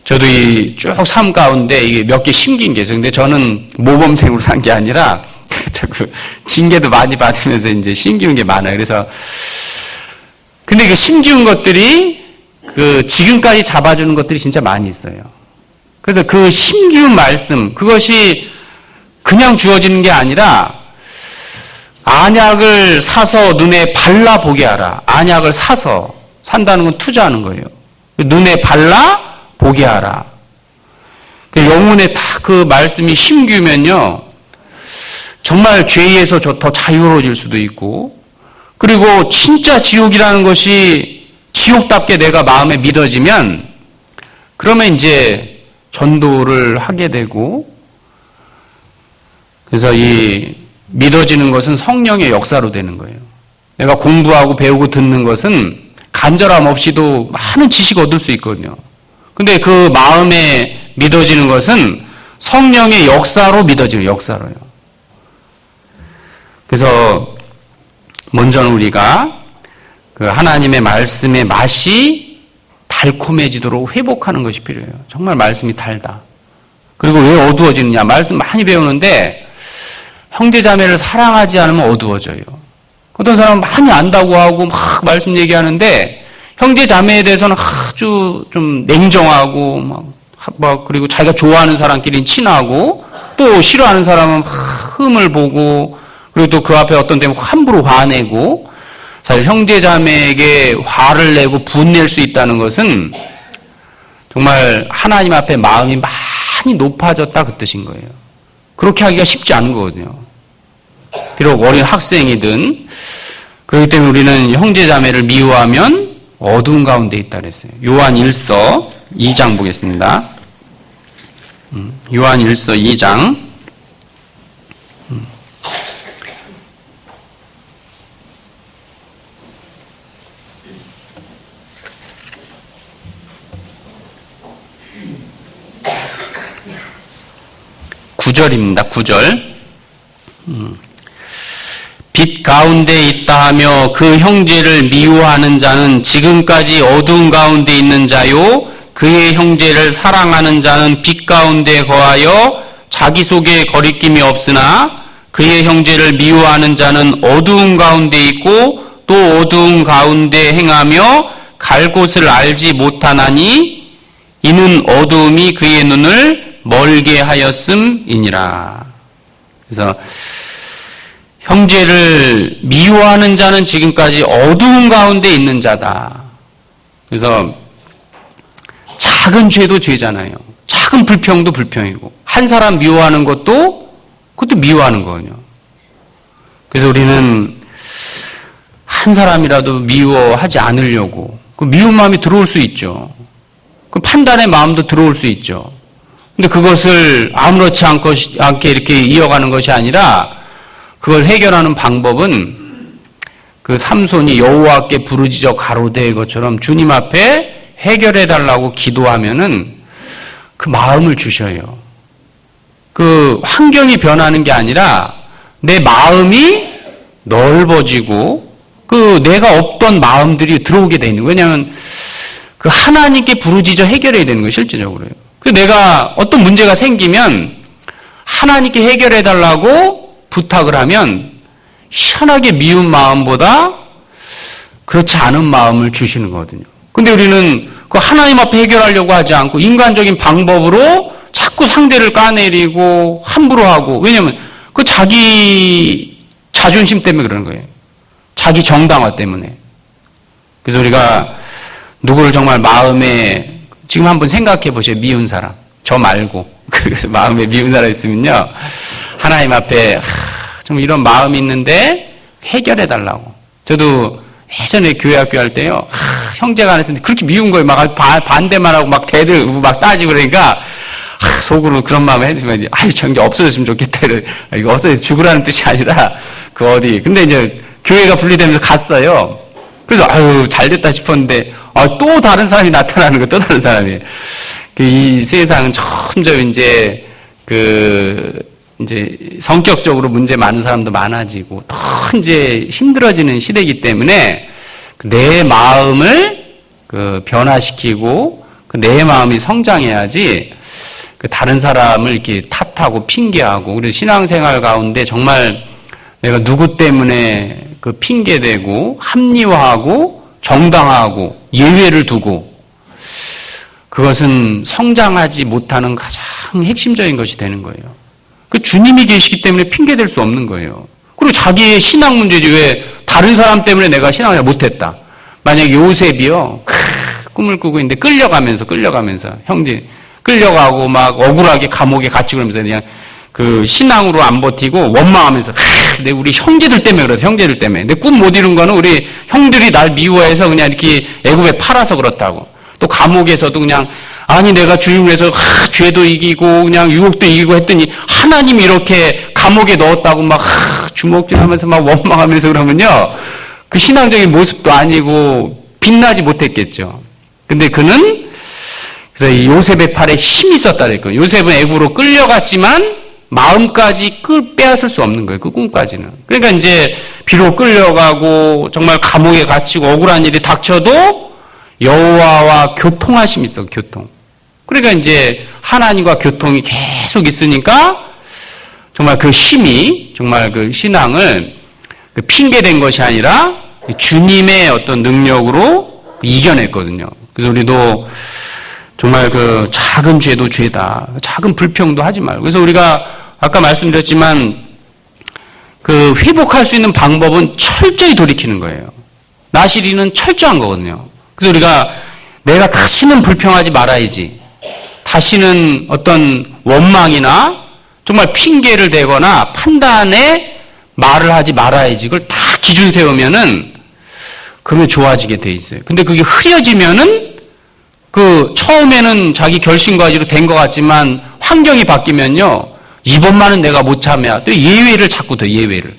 저도 이 쭉 삶 가운데 이게 몇 개 심긴 게 있어요. 근데 저는 모범생으로 산 게 아니라 자꾸 징계도 많이 받으면서 이제 심기운 게 많아요. 그래서 근데 그 심기운 것들이 그 지금까지 잡아주는 것들이 진짜 많이 있어요. 그래서 그 심기운 말씀 그것이 그냥 주어지는 게 아니라 안약을 사서 눈에 발라보게 하라. 안약을 사서 산다는 건 투자하는 거예요. 눈에 발라 보게 하라. 영혼에 다 그 말씀이 심기우면요 정말 죄에서 더 자유로워질 수도 있고 그리고 진짜 지옥이라는 것이 지옥답게 내가 마음에 믿어지면 그러면 이제 전도를 하게 되고 그래서 이 믿어지는 것은 성령의 역사로 되는 거예요. 내가 공부하고 배우고 듣는 것은 간절함 없이도 많은 지식 얻을 수 있거든요. 근데 그 마음에 믿어지는 것은 성령의 역사로 믿어지는 역사로요. 그래서 먼저는 우리가 그 하나님의 말씀의 맛이 달콤해지도록 회복하는 것이 필요해요. 정말 말씀이 달다. 그리고 왜 어두워지느냐? 말씀 많이 배우는데 형제자매를 사랑하지 않으면 어두워져요. 어떤 사람은 많이 안다고 하고 막 말씀 얘기하는데 형제자매에 대해서는 아주 좀 냉정하고 막 그리고 자기가 좋아하는 사람끼리는 친하고 또 싫어하는 사람은 흠을 보고 그리고 또 그 앞에 어떤 때는 함부로 화내고 사실 형제자매에게 화를 내고 분낼 수 있다는 것은 정말 하나님 앞에 마음이 많이 높아졌다 그 뜻인 거예요. 그렇게 하기가 쉽지 않은 거거든요. 비록 어린 학생이든 그렇기 때문에 우리는 형제자매를 미워하면 어두운 가운데 있다 그랬어요. 요한 1서 2장 보겠습니다. 요한 1서 2장 9절입니다. 9절. 빛 가운데 있다 하며 그 형제를 미워하는 자는 지금까지 어두운 가운데 있는 자요 그의 형제를 사랑하는 자는 빛 가운데 거하여 자기 속에 거리낌이 없으나 그의 형제를 미워하는 자는 어두운 가운데 있고 또 어두운 가운데 행하며 갈 곳을 알지 못하나니 이는 어두움이 그의 눈을 멀게 하였음이니라. 그래서 형제를 미워하는 자는 지금까지 어두운 가운데 있는 자다. 그래서 작은 죄도 죄잖아요. 작은 불평도 불평이고 한 사람 미워하는 그것도 미워하는 거거든요. 그래서 우리는 한 사람이라도 미워하지 않으려고 그 미운 마음이 들어올 수 있죠. 그 판단의 마음도 들어올 수 있죠. 근데 그것을 아무렇지 않게 이렇게 이어가는 것이 아니라 그걸 해결하는 방법은 그 삼손이 여호와께 부르짖어 가로되 것처럼 주님 앞에 해결해 달라고 기도하면은 그 마음을 주셔요. 그 환경이 변하는 게 아니라 내 마음이 넓어지고 그 내가 없던 마음들이 들어오게 돼 있는 거예요. 왜냐하면 그 하나님께 부르짖어 해결해야 되는 거예요. 실제적으로요. 그래서 내가 어떤 문제가 생기면 하나님께 해결해 달라고 부탁을 하면 희한하게 미운 마음보다 그렇지 않은 마음을 주시는 거거든요. 근데 우리는 그 하나님 앞에 해결하려고 하지 않고 인간적인 방법으로 자꾸 상대를 까내리고 함부로 하고, 왜냐하면 그 자기 자존심 때문에 그러는 거예요. 자기 정당화 때문에. 그래서 우리가 누구를 정말 마음에 지금 한번 생각해 보세요. 미운 사람. 저 말고. 그래서 마음에 미운 사람 있으면요. 하나님 앞에 좀 이런 마음이 있는데 해결해 달라고. 저도 예전에 교회 학교 할 때요. 형제가 안 했는데 그렇게 미운 거예요. 막 반대만 하고 막 대들고 막 따지고 그러니까 속으로 그런 마음을 했지만 아유 저 형제 없어졌으면 좋겠다. 이거 없어져 죽으라는 뜻이 아니라 그 어디. 근데 이제 교회가 분리되면서 갔어요. 그래서 아유 잘됐다 싶었는데 또 다른 사람이 나타나는 거 또 다른 사람이. 이 세상은 점점 이제 이제 성격적으로 문제 많은 사람도 많아지고 더 이제 힘들어지는 시대이기 때문에 내 마음을 변화시키고 내 마음이 성장해야지 다른 사람을 이렇게 탓하고 핑계하고. 그래서 신앙생활 가운데 정말 내가 누구 때문에 핑계대고 합리화하고 정당화하고 예외를 두고 그것은 성장하지 못하는 가장 핵심적인 것이 되는 거예요. 그 주님이 계시기 때문에 핑계댈 수 없는 거예요. 그리고 자기의 신앙 문제지 왜 다른 사람 때문에 내가 신앙을 못했다. 만약에 요셉이요. 꿈을 꾸고 있는데 끌려가면서 형제 끌려가고 막 억울하게 감옥에 갇히고 그러면서 그냥 그 신앙으로 안 버티고 원망하면서 내 우리 형제들 때문에 그렇다. 형제들 때문에. 내 꿈 못 이룬 거는 우리 형들이 날 미워해서 그냥 이렇게 애굽에 팔아서 그렇다고. 또 감옥에서도 그냥 아니 내가 주님에서 죄도 이기고 그냥 유혹도 이기고 했더니 하나님이 이렇게 감옥에 넣었다고 막 주먹질하면서 막 원망하면서 그러면요. 그 신앙적인 모습도 아니고 빛나지 못했겠죠. 근데 그는 그래서 이 요셉의 팔에 힘이 있었다 그랬거든요. 요셉은 애굽으로 끌려갔지만 마음까지 빼앗을 수 없는 거예요. 그 꿈까지는. 그러니까 이제 비록 끌려가고 정말 감옥에 갇히고 억울한 일이 닥쳐도 여호와와 교통하심이 있어. 교통. 그러니까 이제 하나님과 교통이 계속 있으니까 정말 그 힘이 정말 그 신앙을 핑계된 것이 아니라 주님의 어떤 능력으로 이겨냈거든요. 그래서 우리도 정말 그 작은 죄도 죄다. 작은 불평도 하지 말고. 그래서 우리가 아까 말씀드렸지만 그 회복할 수 있는 방법은 철저히 돌이키는 거예요. 나시리는 철저한 거거든요. 그래서 우리가 내가 다시는 불평하지 말아야지. 다시는 어떤 원망이나 정말 핑계를 대거나 판단에 말을 하지 말아야지. 그걸 다 기준 세우면은 그러면 좋아지게 돼 있어요. 근데 그게 흐려지면은 처음에는 자기 결심가지로 된 것 같지만 환경이 바뀌면요. 이번만은 내가 못 참아야. 또 예외를 자꾸 더 예외를.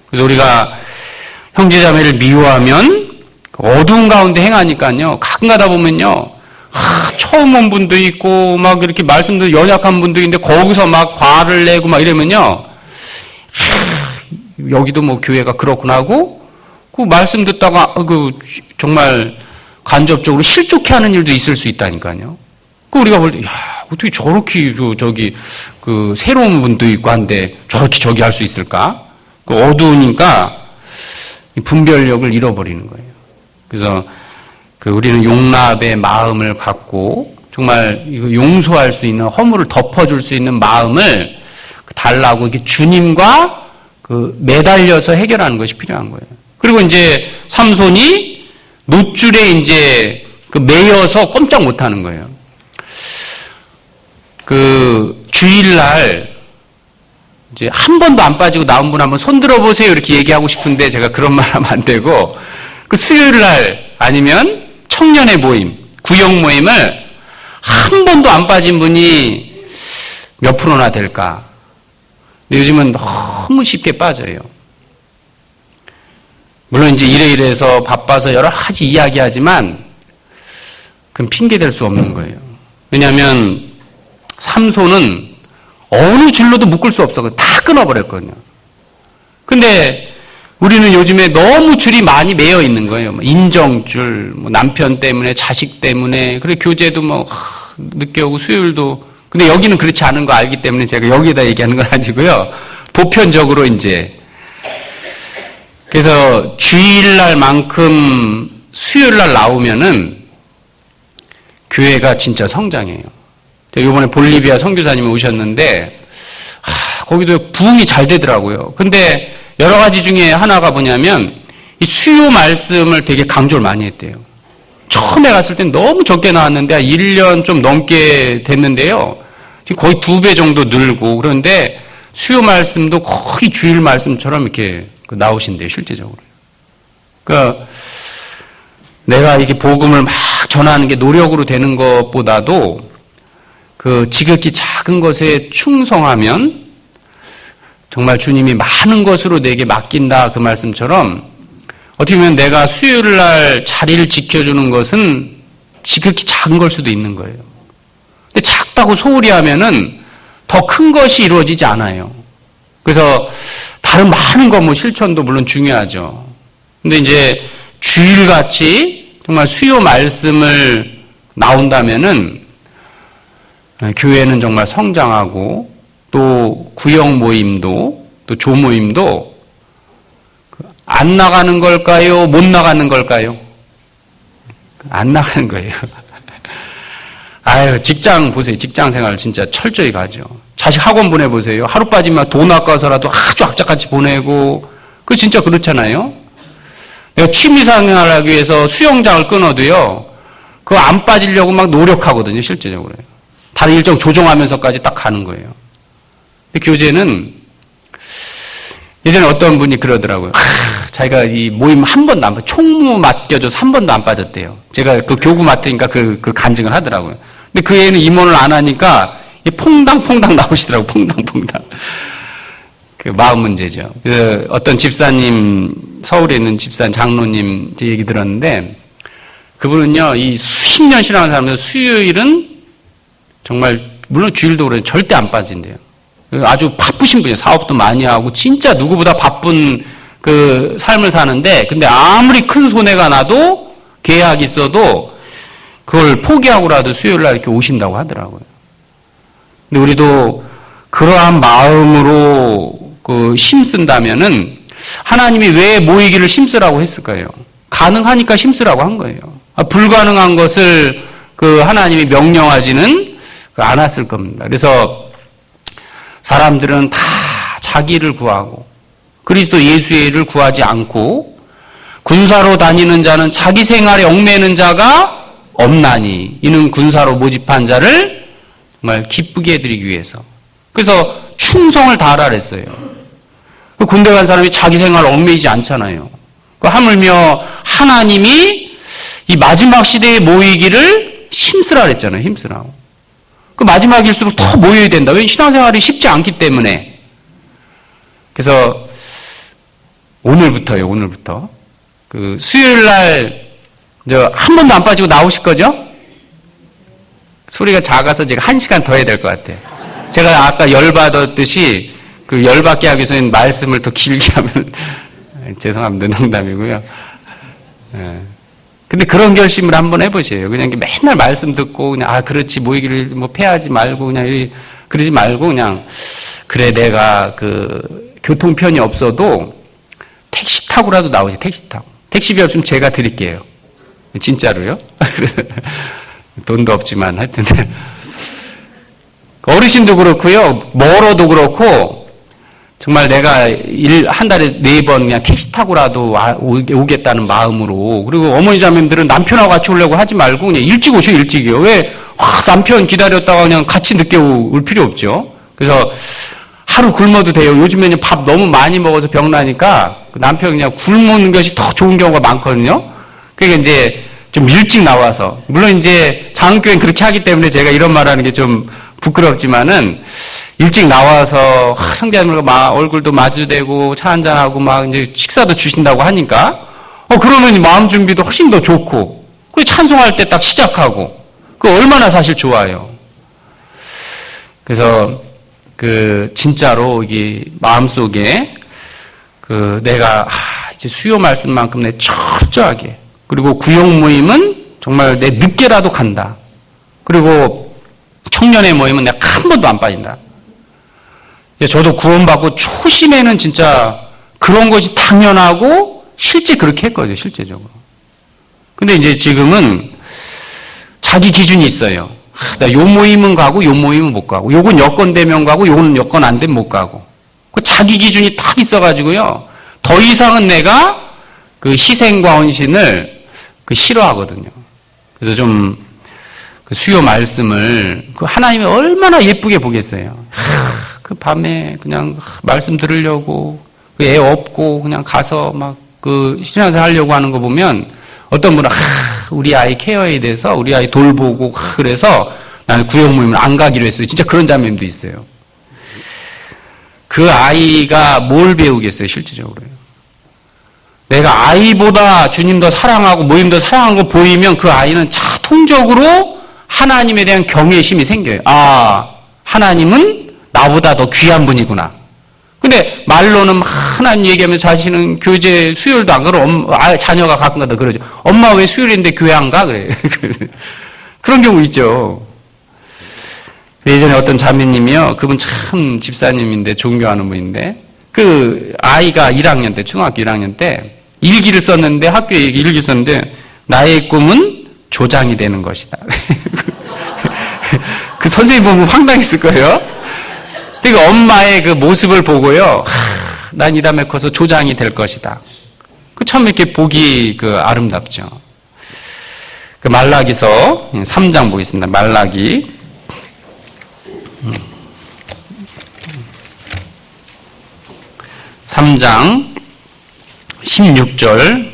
그래서 우리가 형제자매를 미워하면 어두운 가운데 행하니까요. 가끔 가다 보면요. 처음 온 분도 있고 막 이렇게 말씀도 연약한 분도 있는데 거기서 막 화를 내고 막 이러면요. 여기도 뭐 교회가 그렇구나 하고, 그 말씀 듣다가, 정말 간접적으로 실족해 하는 일도 있을 수 있다니까요. 우리가 볼 때, 야, 어떻게 저렇게, 새로운 분도 있고 한데, 저렇게 할 수 있을까? 어두우니까, 분별력을 잃어버리는 거예요. 그래서, 우리는 용납의 마음을 갖고, 정말 용서할 수 있는, 허물을 덮어줄 수 있는 마음을 달라고, 이렇게 주님과 매달려서 해결하는 것이 필요한 거예요. 그리고 이제, 삼손이 노줄에 이제, 매여서 꼼짝 못 하는 거예요. 주일날, 이제 한 번도 안 빠지고 나온 분 한번 손 들어보세요. 이렇게 얘기하고 싶은데 제가 그런 말 하면 안 되고, 수요일날 아니면 청년의 모임, 구역 모임을 한 번도 안 빠진 분이 몇 프로나 될까? 근데 요즘은 너무 쉽게 빠져요. 물론 이제 이래서 바빠서 여러 가지 이야기하지만, 그건 핑계 댈 수 없는 거예요. 왜냐하면, 삼손은 어느 줄로도 묶을 수 없어. 다 끊어버렸거든요. 근데 우리는 요즘에 너무 줄이 많이 매여 있는 거예요. 인정줄, 남편 때문에, 자식 때문에, 그리고 교제도 늦게 오고 수요일도. 근데 여기는 그렇지 않은 거 알기 때문에 제가 여기에다 얘기하는 건 아니고요. 보편적으로 이제. 그래서 주일날만큼 수요일날 나오면은 교회가 진짜 성장해요. 이번에 볼리비아 선교사님이 오셨는데, 거기도 부흥이 잘 되더라고요. 근데 여러 가지 중에 하나가 뭐냐면, 이 수요 말씀을 되게 강조를 많이 했대요. 처음에 갔을 땐 너무 적게 나왔는데, 1년 좀 넘게 됐는데요. 거의 2배 정도 늘고, 그런데 수요 말씀도 거의 주일 말씀처럼 이렇게 나오신대요, 실제적으로. 그러니까, 내가 이게 복음을 막 전하는 게 노력으로 되는 것보다도, 지극히 작은 것에 충성하면 정말 주님이 많은 것으로 내게 맡긴다 그 말씀처럼 어떻게 보면 내가 수요일 날 자리를 지켜주는 것은 지극히 작은 걸 수도 있는 거예요. 근데 작다고 소홀히 하면은 더 큰 것이 이루어지지 않아요. 그래서 다른 많은 거 실천도 물론 중요하죠. 근데 이제 주일같이 정말 수요 말씀을 나온다면은 교회는 정말 성장하고 또 구역 모임도 또 조모임도 안 나가는 걸까요? 못 나가는 걸까요? 안 나가는 거예요. 직장 보세요. 직장 생활 진짜 철저히 가죠. 자식 학원 보내보세요. 하루 빠지면 돈 아까워서라도 아주 악착같이 보내고, 그거 진짜 그렇잖아요. 내가 취미생활 하기 위해서 수영장을 끊어도요, 그거 안 빠지려고 막 노력하거든요, 실제적으로. 다른 일정 조정하면서까지 딱 가는 거예요. 근데 교제는 예전에 어떤 분이 그러더라고요. 자기가 이 모임 한 번도 안 총무 맡겨줘서 한 번도 안 빠졌대요. 제가 그 교구 맡으니까 그 간증을 하더라고요. 근데 그 애는 임원을 안 하니까 퐁당퐁당 나오시더라고요. 퐁당퐁당. 그 마음 문제죠. 그 어떤 집사님, 서울에 있는 집사님, 장로님 얘기 들었는데, 그분은요, 이 수십 년 신앙을 하면서 수요일은 정말, 물론 주일도 그래요. 절대 안 빠진대요. 아주 바쁘신 분이에요. 사업도 많이 하고, 진짜 누구보다 바쁜 그 삶을 사는데, 근데 아무리 큰 손해가 나도, 계약이 있어도, 그걸 포기하고라도 수요일날 이렇게 오신다고 하더라고요. 근데 우리도 그러한 마음으로 힘쓴다면은, 하나님이 왜 모이기를 힘쓰라고 했을까요? 가능하니까 힘쓰라고 한 거예요. 불가능한 것을 하나님이 명령하지는 않았을 겁니다. 그래서 사람들은 다 자기를 구하고 그리스도 예수를 구하지 않고 군사로 다니는 자는 자기 생활에 얽매는 자가 없나니 이는 군사로 모집한 자를 정말 기쁘게 해드리기 위해서. 그래서 충성을 다하라 그랬어요. 군대 간 사람이 자기 생활에 얽매이지 않잖아요. 하물며 하나님이 이 마지막 시대에 모이기를 힘쓰라 그랬잖아요. 힘쓰라고. 그 마지막일수록 더 모여야 된다. 왜? 신앙생활이 쉽지 않기 때문에. 그래서 오늘부터요. 오늘부터 수요일 날 한 번도 안 빠지고 나오실 거죠? 소리가 작아서 제가 1시간 더 해야 될 것 같아요. 제가 아까 열받았듯이 그 열받게 하기 위해서는 말씀을 더 길게 하면 죄송합니다. 농담이고요. 예. 근데 그런 결심을 한번 해보세요. 그냥 맨날 말씀 듣고 그냥 그렇지 뭐 얘기를 뭐 패하지 말고 그냥 그러지 말고 그냥 그래 내가 그 교통편이 없어도 택시 타고라도 나오지. 택시 타고. 택시비 없으면 제가 드릴게요. 진짜로요. 그래서 돈도 없지만 하여튼 어르신도 그렇고요. 멀어도 그렇고 정말 내가 한 달에 4번 그냥 택시 타고라도 오겠다는 마음으로. 그리고 어머니 자매님들은 남편하고 같이 오려고 하지 말고 그냥 일찍 오셔요. 일찍이요. 왜 남편 기다렸다가 그냥 같이 늦게 올 필요 없죠. 그래서 하루 굶어도 돼요. 요즘에는 밥 너무 많이 먹어서 병나니까 남편이 그냥 굶는 것이 더 좋은 경우가 많거든요. 그러니까 이제 좀 일찍 나와서, 물론 이제 장흥교회는 그렇게 하기 때문에 제가 이런 말 하는 게 좀 부끄럽지만은, 일찍 나와서 형제님들과 막 얼굴도 마주대고 차 한잔하고 막 이제 식사도 주신다고 하니까, 그러면 마음 준비도 훨씬 더 좋고, 그 찬송할 때 딱 시작하고, 그 얼마나 사실 좋아요. 그래서, 진짜로 이게 마음속에, 내가, 이제 수요 말씀만큼 내 철저하게, 그리고 구역 모임은 정말 내 늦게라도 간다. 그리고 청년의 모임은 내가 한 번도 안 빠진다. 저도 구원받고 초심에는 진짜 그런 것이 당연하고 실제 그렇게 했거든요. 실제적으로. 근데 이제 지금은 자기 기준이 있어요. 나 요 모임은 가고 요 모임은 못 가고 요건 여건되면 가고 요건 여건 안 되면 못 가고. 그 자기 기준이 딱 있어가지고요. 더 이상은 내가 그 희생과 헌신을 싫어하거든요. 그래서 좀 수요 말씀을 하나님이 얼마나 예쁘게 보겠어요. 그 밤에 그냥 말씀 들으려고 애 없고 그냥 가서 막 신앙생활 하려고 하는 거 보면 어떤 분은 우리 아이 케어에 대해서 우리 아이 돌보고 그래서 나는 구역 모임을 안 가기로 했어요. 진짜 그런 자매님도 있어요. 그 아이가 뭘 배우겠어요, 실질적으로요. 내가 아이보다 주님 더 사랑하고 모임 더 사랑하는 거 보이면 그 아이는 자동적으로 하나님에 대한 경외심이 생겨요. 하나님은 나보다 더 귀한 분이구나. 근데 말로는 하나님 얘기하면서 자신은 교제 수요일도 안 가고 자녀가 가끔가다 그러죠. 엄마 왜 수요일인데 교회 안 가? 그래. 그런 경우 있죠. 예전에 어떤 자매님이요. 그분 참 집사님인데 존경하는 분인데 그 아이가 1학년 때 중학교 1학년 때 일기를 썼는데 학교에 일기 썼는데 나의 꿈은 조장이 되는 것이다. 그 선생님 보면 황당했을 거예요. 그러니까 엄마의 그 모습을 보고요. 난 이 다음에 커서 조장이 될 것이다. 참 이렇게 보기 아름답죠. 말라기서 3장 보겠습니다. 말라기. 3장 16절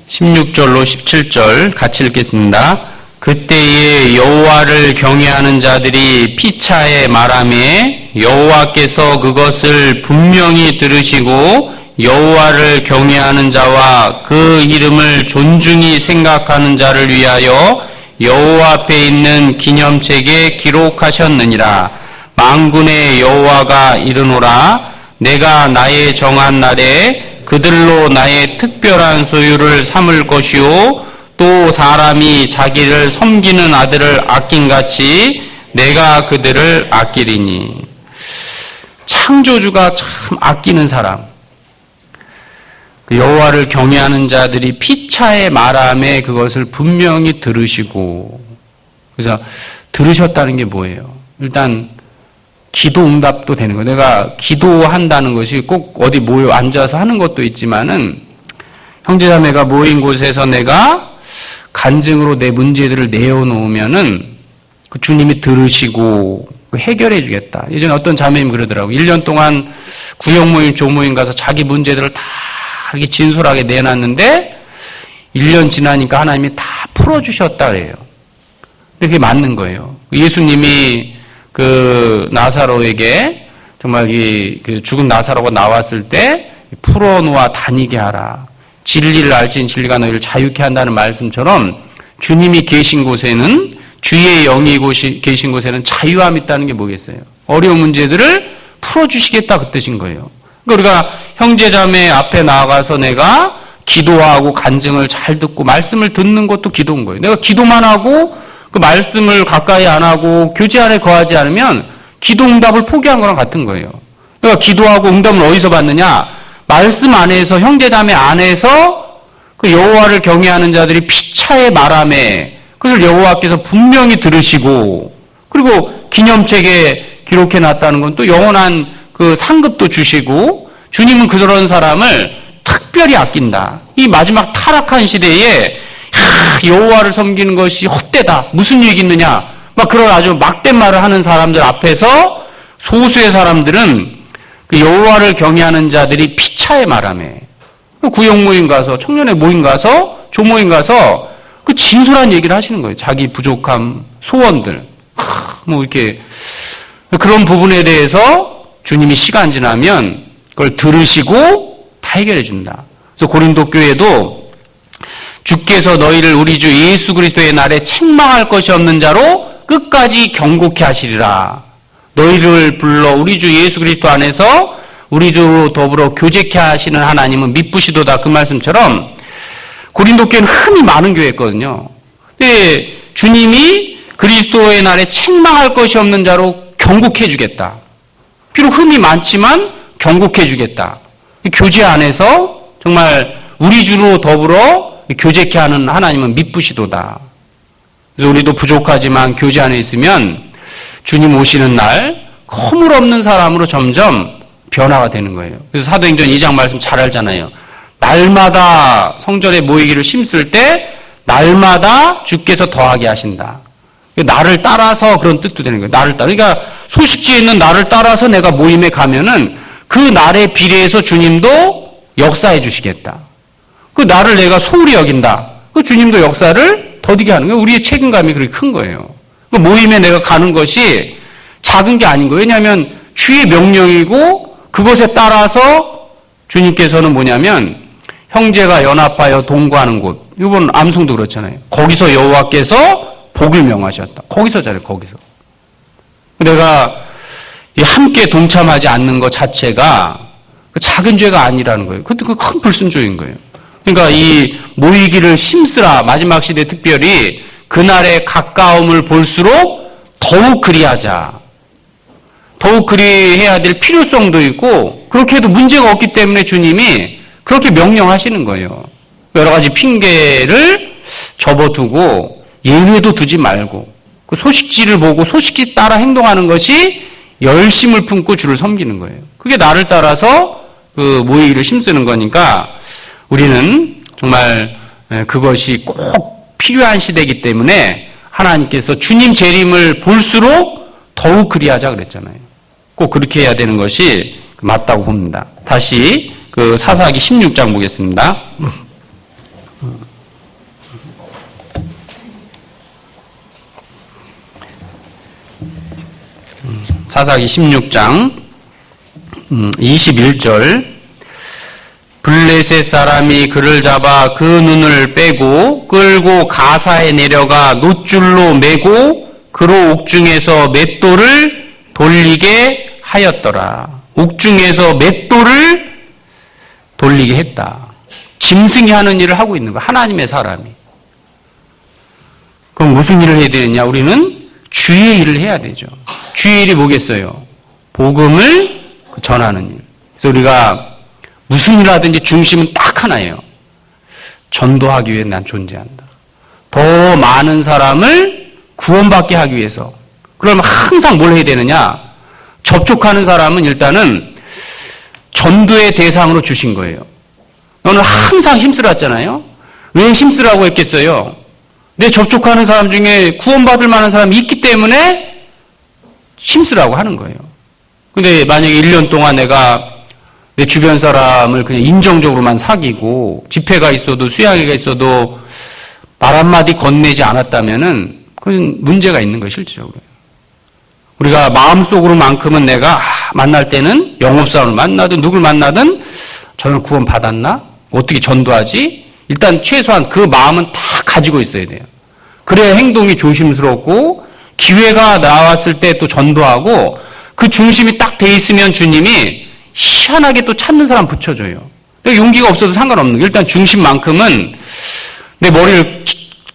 16절로 17절 같이 읽겠습니다. 그때에 여호와를 경외하는 자들이 피차에 말하매 여호와께서 그것을 분명히 들으시고 여호와를 경외하는 자와 그 이름을 존중히 생각하는 자를 위하여 여호와 앞에 있는 기념책에 기록하셨느니라. 만군의 여호와가 이르노라. 내가 나의 정한 날에 그들로 나의 특별한 소유를 삼을 것이요 또 사람이 자기를 섬기는 아들을 아낀같이 내가 그들을 아끼리니. 창조주가 참 아끼는 사람. 여호와를 경외하는 자들이 피차의 말함에 그것을 분명히 들으시고. 그래서 들으셨다는 게 뭐예요? 일단 기도 응답도 되는 거예요. 내가 기도한다는 것이 꼭 어디 모여 앉아서 하는 것도 있지만은 형제자매가 모인 곳에서 내가 간증으로 내 문제들을 내어놓으면은 그 주님이 들으시고 해결해 주겠다. 예전에 어떤 자매님 그러더라고요. 1년 동안 구역 모임, 조모임 가서 자기 문제들을 다 이렇게 진솔하게 내놨는데 1년 지나니까 하나님이 다 풀어주셨다 그래요. 그게 맞는 거예요. 예수님이 나사로에게 정말 그 죽은 나사로가 나왔을 때 풀어놓아 다니게 하라. 진리를 알지니 진리가 너희를 자유케 한다는 말씀처럼 주님이 계신 곳에는, 주의 영이 계신 곳에는 자유함이 있다는 게 뭐겠어요? 어려운 문제들을 풀어주시겠다 그 뜻인 거예요. 그러니까 우리가 형제자매 앞에 나가서 내가 기도하고 간증을 잘 듣고 말씀을 듣는 것도 기도인 거예요. 내가 기도만 하고 그 말씀을 가까이 안 하고 교제 안에 거하지 않으면 기도 응답을 포기한 거랑 같은 거예요. 그러니까 기도하고 응답을 어디서 받느냐? 말씀 안에서, 형제자매 안에서 그 여호와를 경외하는 자들이 피차의 말함에 그것을 여호와께서 분명히 들으시고, 그리고 기념책에 기록해 놨다는 건 또 영원한 그 상급도 주시고, 주님은 그런 사람을 특별히 아낀다. 이 마지막 타락한 시대에 여호와를 섬기는 것이 헛되다. 무슨 이익이 있느냐? 막 그런 아주 막된 말을 하는 사람들 앞에서 소수의 사람들은 그 여호와를 경외하는 자들이 피차에 말하며 구역 모임 가서, 청년의 모임 가서, 조모임 가서 그 진솔한 얘기를 하시는 거예요. 자기 부족함, 소원들. 뭐 이렇게 그런 부분에 대해서 주님이 시간 지나면 그걸 들으시고 다 해결해 준다. 그래서 고린도 교회도 주께서 너희를 우리 주 예수 그리스도의 날에 책망할 것이 없는 자로 끝까지 경고케 하시리라. 너희를 불러 우리 주 예수 그리스도 안에서 우리 주로 더불어 교제케 하시는 하나님은 미쁘시도다. 그 말씀처럼 고린도 교회는 흠이 많은 교회였거든요. 근데 주님이 그리스도의 날에 책망할 것이 없는 자로 경고해 주겠다. 비록 흠이 많지만 경고해 주겠다. 교제 안에서 정말 우리 주로 더불어 교제케 하는 하나님은 미쁘시도다. 그래서 우리도 부족하지만 교제 안에 있으면 주님 오시는 날 허물없는 사람으로 점점 변화가 되는 거예요. 그래서 사도행전 2장 말씀 잘 알잖아요. 날마다 성전에 모이기를 힘쓸 때 날마다 주께서 더하게 하신다. 나를 따라서 그런 뜻도 되는 거예요. 나를 따라. 그러니까 소식지에 있는 나를 따라서 내가 모임에 가면은 그 날에 비례해서 주님도 역사해 주시겠다. 그 나를 내가 소홀히 여긴다. 그 주님도 역사를 더디게 하는 거예요. 우리의 책임감이 그렇게 큰 거예요. 그 모임에 내가 가는 것이 작은 게 아닌 거예요. 왜냐하면 주의 명령이고 그것에 따라서 주님께서는 뭐냐면 형제가 연합하여 동거하는 곳. 이번 암송도 그렇잖아요. 거기서 여호와께서 복을 명하셨다. 거기서 잘해, 거기서. 내가 함께 동참하지 않는 것 자체가 작은 죄가 아니라는 거예요. 그것도 큰 불순종인 거예요. 그러니까 이 모이기를 힘쓰라. 마지막 시대 특별히 그날의 가까움을 볼수록 더욱 그리하자. 더욱 그리해야 될 필요성도 있고 그렇게 해도 문제가 없기 때문에 주님이 그렇게 명령하시는 거예요. 여러 가지 핑계를 접어두고 예외도 두지 말고 그 소식지를 보고 소식지 따라 행동하는 것이 열심을 품고 주를 섬기는 거예요. 그게 나를 따라서 그 모이기를 힘쓰는 거니까 우리는 정말 그것이 꼭 필요한 시대이기 때문에 하나님께서 주님 재림을 볼수록 더욱 그리하자 그랬잖아요. 꼭 그렇게 해야 되는 것이 맞다고 봅니다. 다시 그 사사기 16장 보겠습니다. 사사기 16장 21절 블레셋 사람이 그를 잡아 그 눈을 빼고 끌고 가사에 내려가 놋줄로 매고 그로 옥중에서 맷돌을 돌리게 하였더라. 옥중에서 맷돌을 돌리게 했다. 짐승이 하는 일을 하고 있는 거 하나님의 사람이. 그럼 무슨 일을 해야 되느냐? 우리는 주의 일을 해야 되죠. 주의 일이 뭐겠어요? 복음을 전하는 일. 그래서 우리가 무슨 일을 하든지 중심은 딱 하나예요. 전도하기 위해 난 존재한다. 더 많은 사람을 구원받게 하기 위해서. 그러면 항상 뭘 해야 되느냐? 접촉하는 사람은 일단은 전도의 대상으로 주신 거예요. 너는 항상 힘쓰라잖아요. 왜 힘쓰라고 했겠어요? 내 접촉하는 사람 중에 구원받을 만한 사람이 있기 때문에 힘쓰라고 하는 거예요. 근데 만약에 1년 동안 내가 내 주변 사람을 그냥 인정적으로만 사귀고 집회가 있어도 수양회가 있어도 말 한마디 건네지 않았다면은 그건 문제가 있는 거예요, 실질적으로. 우리가 마음속으로만큼은 내가 만날 때는 영업사원을 만나든 누굴 만나든 저는 구원 받았나? 어떻게 전도하지? 일단 최소한 그 마음은 다 가지고 있어야 돼요. 그래야 행동이 조심스럽고 기회가 나왔을 때 또 전도하고 그 중심이 딱 돼 있으면 주님이 희한하게 또 찾는 사람 붙여줘요. 용기가 없어도 상관없는 거. 일단 중심만큼은 내 머리를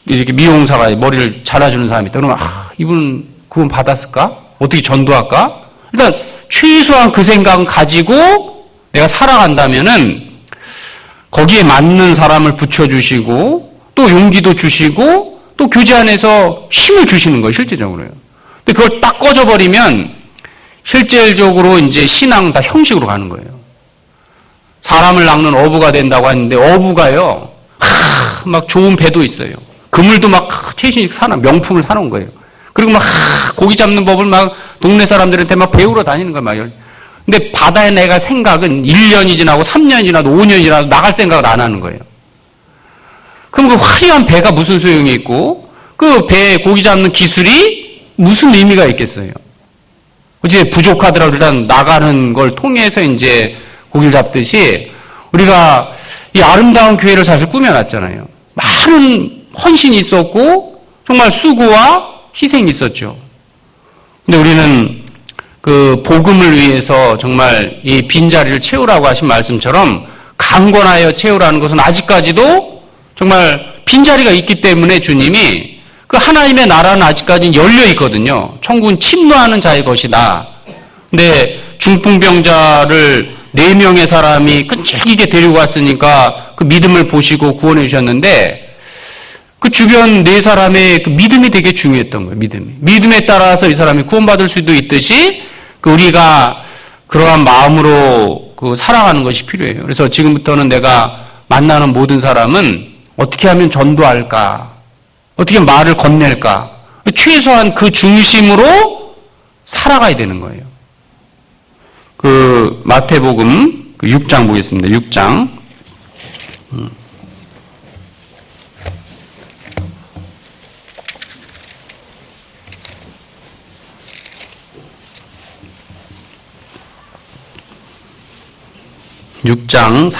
이렇게 미용사가 머리를 잘라주는 사람이 있다. 그러면 이분은 구원 받았을까? 어떻게 전도할까? 일단 최소한 그 생각은 가지고 내가 살아간다면은 거기에 맞는 사람을 붙여주시고 또 용기도 주시고 또 교제 안에서 힘을 주시는 거예요. 실제적으로요. 근데 그걸 딱 꺼져버리면 실질적으로 이제 신앙 다 형식으로 가는 거예요. 사람을 낚는 어부가 된다고 하는데 어부가요. 막 좋은 배도 있어요. 그물도 막 최신식 명품을 사놓은 거예요. 그리고 막 고기 잡는 법을 막 동네 사람들한테 막 배우러 다니는 거예요. 막. 근데 바다에 내가 생각은 1년이 지나고 3년이 지나도 5년이 지나도 나갈 생각을 안 하는 거예요. 그럼 그 화려한 배가 무슨 소용이 있고 그 배에 고기 잡는 기술이 무슨 의미가 있겠어요? 어제 부족하더라도 일단 나가는 걸 통해서 이제 고기를 잡듯이 우리가 이 아름다운 교회를 사실 꾸며놨잖아요. 많은 헌신이 있었고 정말 수고와 희생이 있었죠. 근데 우리는 그 복음을 위해서 정말 이 빈자리를 채우라고 하신 말씀처럼 강권하여 채우라는 것은 아직까지도 정말 빈자리가 있기 때문에 주님이 그 하나님의 나라는 아직까지는 열려 있거든요. 천국은 침노하는 자의 것이다. 근데 중풍병자를 4명의 사람이 끈질기게 데리고 왔으니까 그 믿음을 보시고 구원해 주셨는데 그 주변 4사람의 그 믿음이 되게 중요했던 거예요. 믿음에 따라서 이 사람이 구원받을 수도 있듯이 그 우리가 그러한 마음으로 그 살아가는 것이 필요해요. 그래서 지금부터는 내가 만나는 모든 사람은 어떻게 하면 전도할까? 어떻게 말을 건넬까? 최소한 그 중심으로 살아가야 되는 거예요. 그 마태복음 6장 보겠습니다. 6장. 6장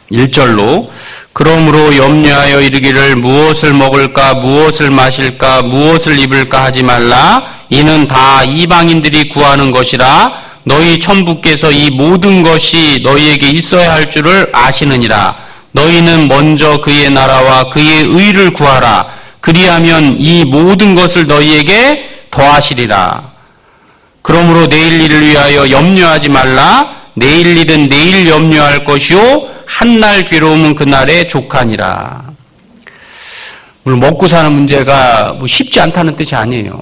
31절로 그러므로 염려하여 이르기를 무엇을 먹을까 무엇을 마실까 무엇을 입을까 하지 말라 이는 다 이방인들이 구하는 것이라 너희 천부께서 이 모든 것이 너희에게 있어야 할 줄을 아시느니라 너희는 먼저 그의 나라와 그의 의를 구하라 그리하면 이 모든 것을 너희에게 더하시리라 그러므로 내일 일을 위하여 염려하지 말라 내일 일은 내일 염려할 것이요 한날 괴로움은 그날에 족하니라. 물론 먹고 사는 문제가 뭐 쉽지 않다는 뜻이 아니에요.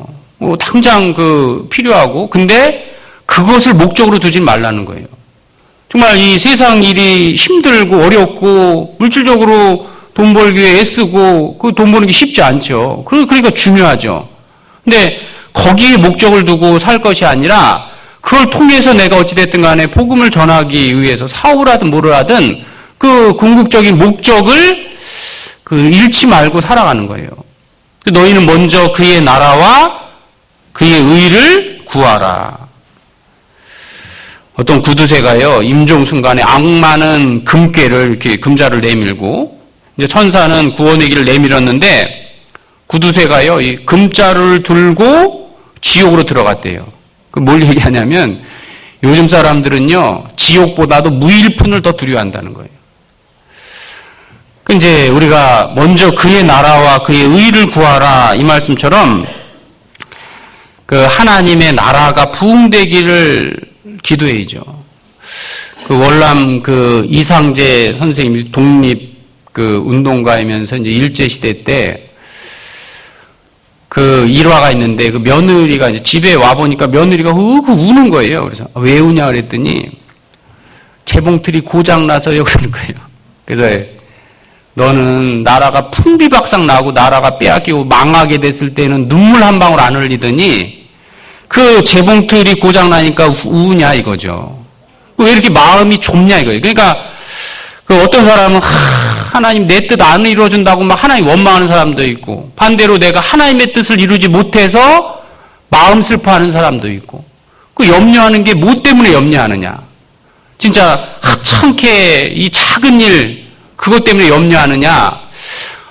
당장 그 필요하고 근데 그것을 목적으로 두진 말라는 거예요. 정말 이 세상 일이 힘들고 어렵고 물질적으로 돈 벌기 위해 애쓰고 그 돈 버는 게 쉽지 않죠. 그러니까 중요하죠. 근데 거기에 목적을 두고 살 것이 아니라 그걸 통해서 내가 어찌됐든 간에 복음을 전하기 위해서 사업을 하든 뭐를 하든 그 궁극적인 목적을 그 잃지 말고 살아가는 거예요. 너희는 먼저 그의 나라와 그의 의를 구하라. 어떤 구두쇠가요, 임종 순간에 악마는 금괴를 이렇게 금자를 내밀고 이제 천사는 구원의 길을 내밀었는데 구두쇠가요, 이 금자를 들고 지옥으로 들어갔대요. 그 뭘 얘기하냐면 요즘 사람들은요 지옥보다도 무일푼을 더 두려워한다는 거예요. 그 이제 우리가 먼저 그의 나라와 그의 의를 구하라 이 말씀처럼 그 하나님의 나라가 부흥되기를 기도해야죠. 그 월남 그 이상재 선생님이 독립 그 운동가이면서 이제 일제 시대 때 그 일화가 있는데 그 며느리가 이제 집에 와 보니까 며느리가 우는 거예요. 그래서 왜 우냐 그랬더니 재봉틀이 고장 나서요 그러는 거예요. 그래서 너는 나라가 풍비박상 나고 나라가 빼앗기고 망하게 됐을 때는 눈물 한 방울 안 흘리더니 그 재봉틀이 고장 나니까 우냐 이거죠. 왜 이렇게 마음이 좁냐 이거예요. 그러니까 그 어떤 사람은 하나님 내 뜻 안 이루어준다고 막 하나님 원망하는 사람도 있고 반대로 내가 하나님의 뜻을 이루지 못해서 마음 슬퍼하는 사람도 있고 그 염려하는 게 뭐 때문에 염려하느냐? 진짜 하찮게 이 작은 일, 그것 때문에 염려하느냐?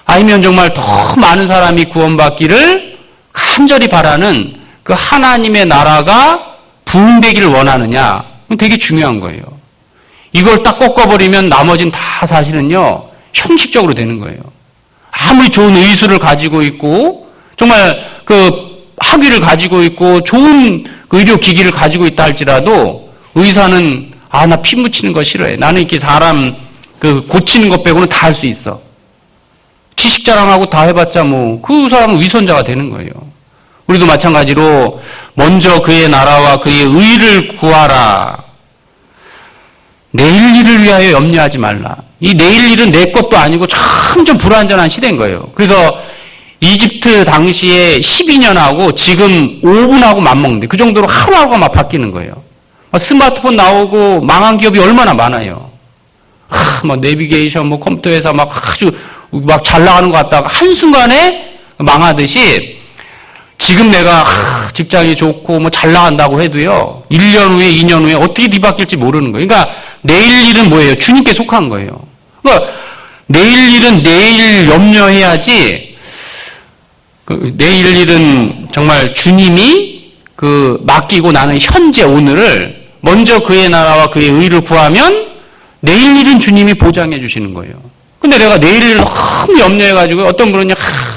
아니면 정말 더 많은 사람이 구원받기를 간절히 바라는 그 하나님의 나라가 부흥되기를 원하느냐? 되게 중요한 거예요. 이걸 딱 꺾어버리면 나머지는 다 사실은요, 형식적으로 되는 거예요. 아무리 좋은 의술을 가지고 있고, 정말 그 학위를 가지고 있고, 좋은 의료기기를 가지고 있다 할지라도, 의사는, 나 피 묻히는 거 싫어해. 나는 이렇게 사람 고치는 것 빼고는 다 할 수 있어. 지식 자랑하고 다 해봤자 그 사람은 위선자가 되는 거예요. 우리도 마찬가지로, 먼저 그의 나라와 그의 의를 구하라. 내일 일을 위하여 염려하지 말라. 이 내일 일은 내 것도 아니고 점점 불완전한 시대인 거예요. 그래서 이집트 당시에 12년하고 지금 5분하고 맞먹는데 그 정도로 하루하루가 막 바뀌는 거예요. 스마트폰 나오고 망한 기업이 얼마나 많아요. 막 내비게이션, 컴퓨터 회사 아주 잘 나가는 것 같다가 한순간에 망하듯이 지금 내가 직장이 좋고 잘 나간다고 해도요, 1년 후에 2년 후에 어떻게 뒤바뀔지 모르는 거예요. 그러니까 내일 일은 뭐예요? 주님께 속한 거예요. 그러니까 내일 일은 내일 염려해야지, 내일 일은 정말 주님이 맡기고 나는 현재 오늘을 먼저 그의 나라와 그의 의를 구하면 내일 일은 주님이 보장해 주시는 거예요. 근데 내가 내일 일을 너무 염려해가지고 어떤 분은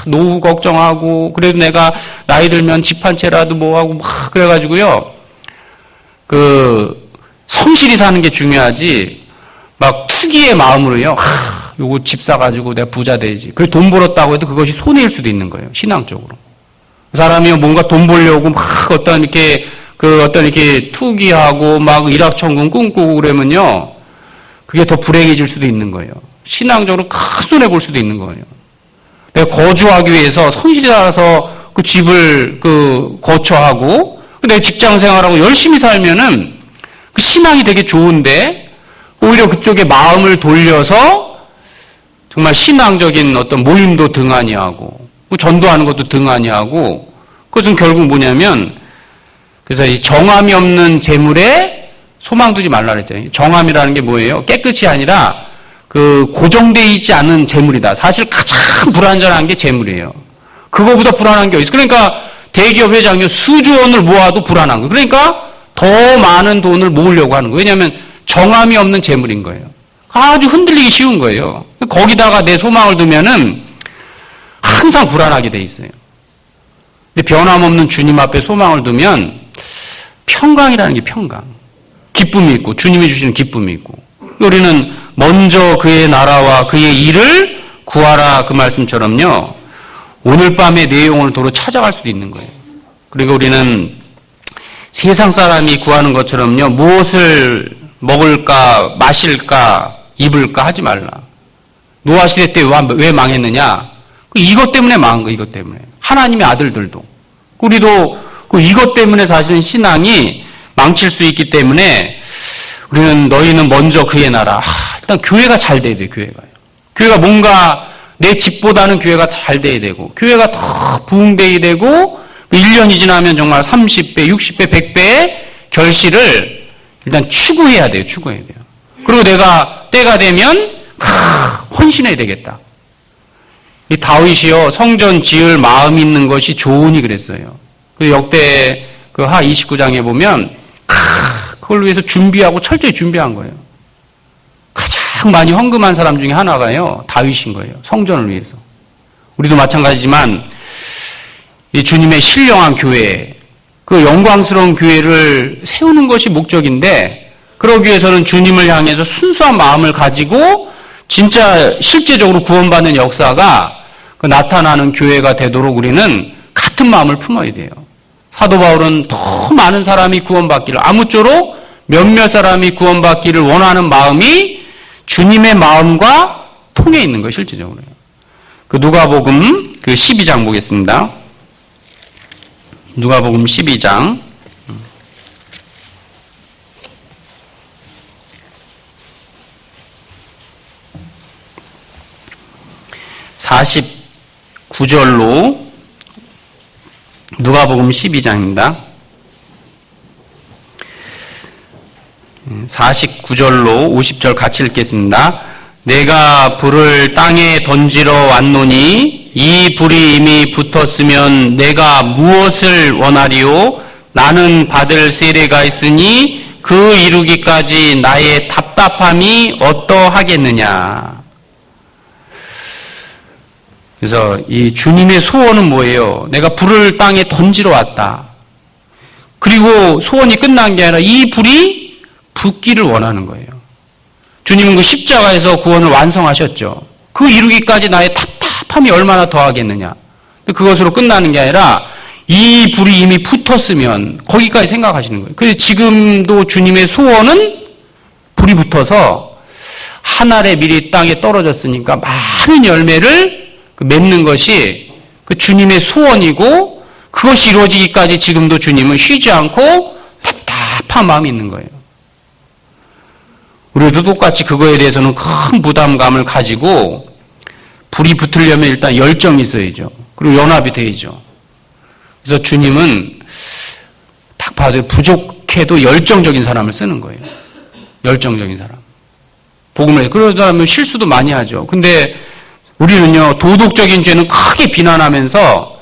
노후 걱정하고 그래도 내가 나이 들면 집 한 채라도 뭐하고 그래가지고요. 성실히 사는 게 중요하지 투기의 마음으로요. 요거 집 사가지고 내가 부자 되지. 그래 돈 벌었다고 해도 그것이 손해일 수도 있는 거예요. 신앙적으로. 그 사람이 뭔가 돈 벌려고 어떤 이렇게 투기하고 일확천금 꿈꾸고 그러면요. 그게 더 불행해질 수도 있는 거예요. 신앙적으로 큰 손해 볼 수도 있는 거예요. 내가 거주하기 위해서 성실히 살아서 그 집을 거처하고 내 직장 생활하고 열심히 살면은 그 신앙이 되게 좋은데 오히려 그쪽에 마음을 돌려서 정말 신앙적인 어떤 모임도 등한히 하고 전도하는 것도 등한히 하고 그것은 결국 뭐냐면 그래서 이 정함이 없는 재물에 소망 두지 말라 그랬잖아요. 정함이라는 게 뭐예요? 깨끗이 아니라 고정되어 있지 않은 재물이다. 사실 가장 불안전한 게 재물이에요. 그거보다 불안한 게 어디 있어? 그러니까 대기업 회장이 수조 원을 모아도 불안한 거예요. 그러니까 더 많은 돈을 모으려고 하는 거예요. 왜냐하면 정함이 없는 재물인 거예요. 아주 흔들리기 쉬운 거예요. 거기다가 내 소망을 두면은 항상 불안하게 돼 있어요. 근데 변함없는 주님 앞에 소망을 두면 평강이라는 게 평강. 기쁨이 있고 주님이 주시는 기쁨이 있고 우리는 먼저 그의 나라와 그의 일을 구하라 그 말씀처럼요. 오늘 밤의 내용을 도로 찾아갈 수도 있는 거예요. 그리고 우리는 세상 사람이 구하는 것처럼요. 무엇을 먹을까 마실까 입을까 하지 말라. 노아 시대 때 왜 망했느냐? 이것 때문에 망한 거예요. 이것 때문에. 하나님의 아들들도. 우리도 이것 때문에 사실은 신앙이 망칠 수 있기 때문에 우리는 너희는 먼저 그의 나라. 일단 교회가 잘 돼야 돼요. 교회가 뭔가 내 집보다는 교회가 잘 돼야 되고 교회가 더 부흥돼야 되고 1년이 지나면 정말 30배, 60배, 100배의 결실을 일단 추구해야 돼요. 그리고 내가 때가 되면 헌신해야 되겠다. 이 다윗이요. 성전 지을 마음 있는 것이 좋으니 그랬어요. 그 역대 하 29장에 보면 그걸 위해서 준비하고 철저히 준비한 거예요. 가장 많이 헌금한 사람 중에 하나가요. 다윗인 거예요. 성전을 위해서. 우리도 마찬가지지만 이 주님의 신령한 교회, 그 영광스러운 교회를 세우는 것이 목적인데 그러기 위해서는 주님을 향해서 순수한 마음을 가지고 진짜 실제적으로 구원받는 역사가 나타나는 교회가 되도록 우리는 같은 마음을 품어야 돼요. 사도 바울은 더 많은 사람이 구원받기를 아무쪼록 몇몇 사람이 구원받기를 원하는 마음이 주님의 마음과 통해 있는 거예요. 실제적으로. 누가복음 12장 보겠습니다. 누가복음 12장 49절로 누가복음 12장입니다. 49절로 50절 같이 읽겠습니다. 내가 불을 땅에 던지러 왔노니 이 불이 이미 붙었으면 내가 무엇을 원하리요? 나는 받을 세례가 있으니 그 이루기까지 나의 답답함이 어떠하겠느냐. 그래서 이 주님의 소원은 뭐예요? 내가 불을 땅에 던지러 왔다. 그리고 소원이 끝난 게 아니라 이 불이 붙기를 원하는 거예요. 주님은 그 십자가에서 구원을 완성하셨죠. 그 이루기까지 나의 답답함이 얼마나 더하겠느냐. 그것으로 끝나는 게 아니라 이 불이 이미 붙었으면 거기까지 생각하시는 거예요. 그래서 지금도 주님의 소원은 불이 붙어서 한 알의 밀이 땅에 떨어졌으니까 많은 열매를 맺는 것이 그 주님의 소원이고 그것이 이루어지기까지 지금도 주님은 쉬지 않고 답답한 마음이 있는 거예요. 우리도 똑같이 그거에 대해서는 큰 부담감을 가지고 불이 붙으려면 일단 열정이 있어야죠. 그리고 연합이 돼야죠. 그래서 주님은 딱 봐도 부족해도 열정적인 사람을 쓰는 거예요. 열정적인 사람. 복음을 해요. 그러다 보면 실수도 많이 하죠. 근데 우리는요, 도덕적인 죄는 크게 비난하면서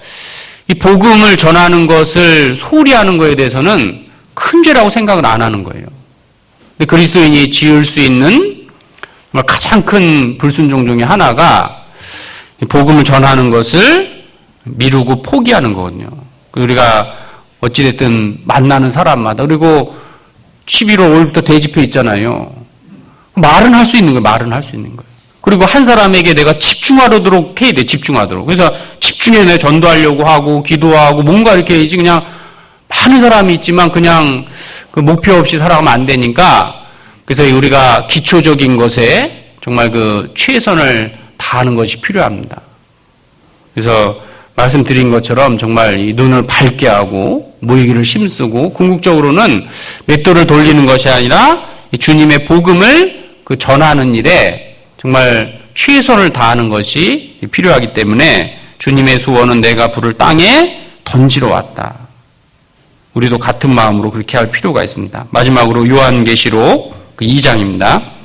이 복음을 전하는 것을 소홀히 하는 것에 대해서는 큰 죄라고 생각을 안 하는 거예요. 근데 그리스도인이 지을 수 있는 가장 큰 불순종 중에 하나가 복음을 전하는 것을 미루고 포기하는 거거든요. 우리가 어찌됐든 만나는 사람마다, 그리고 11월 5일부터 대집회 있잖아요. 말은 할 수 있는 거예요. 말은 할 수 있는 거예요. 그리고 한 사람에게 내가 집중하도록 해야 돼. 집중하도록. 그래서 집중해서 내가 전도하려고 하고 기도하고 뭔가 이렇게 해야지. 그냥 많은 사람이 있지만 그냥 그 목표 없이 살아가면 안 되니까, 그래서 우리가 기초적인 것에 정말 그 최선을 다하는 것이 필요합니다. 그래서 말씀드린 것처럼 정말 이 눈을 밝게 하고 모이기를 힘쓰고 궁극적으로는 맷돌을 돌리는 것이 아니라 주님의 복음을 그 전하는 일에 정말 최선을 다하는 것이 필요하기 때문에 주님의 소원은 내가 불을 땅에 던지러 왔다. 우리도 같은 마음으로 그렇게 할 필요가 있습니다. 마지막으로 요한계시록 2장입니다.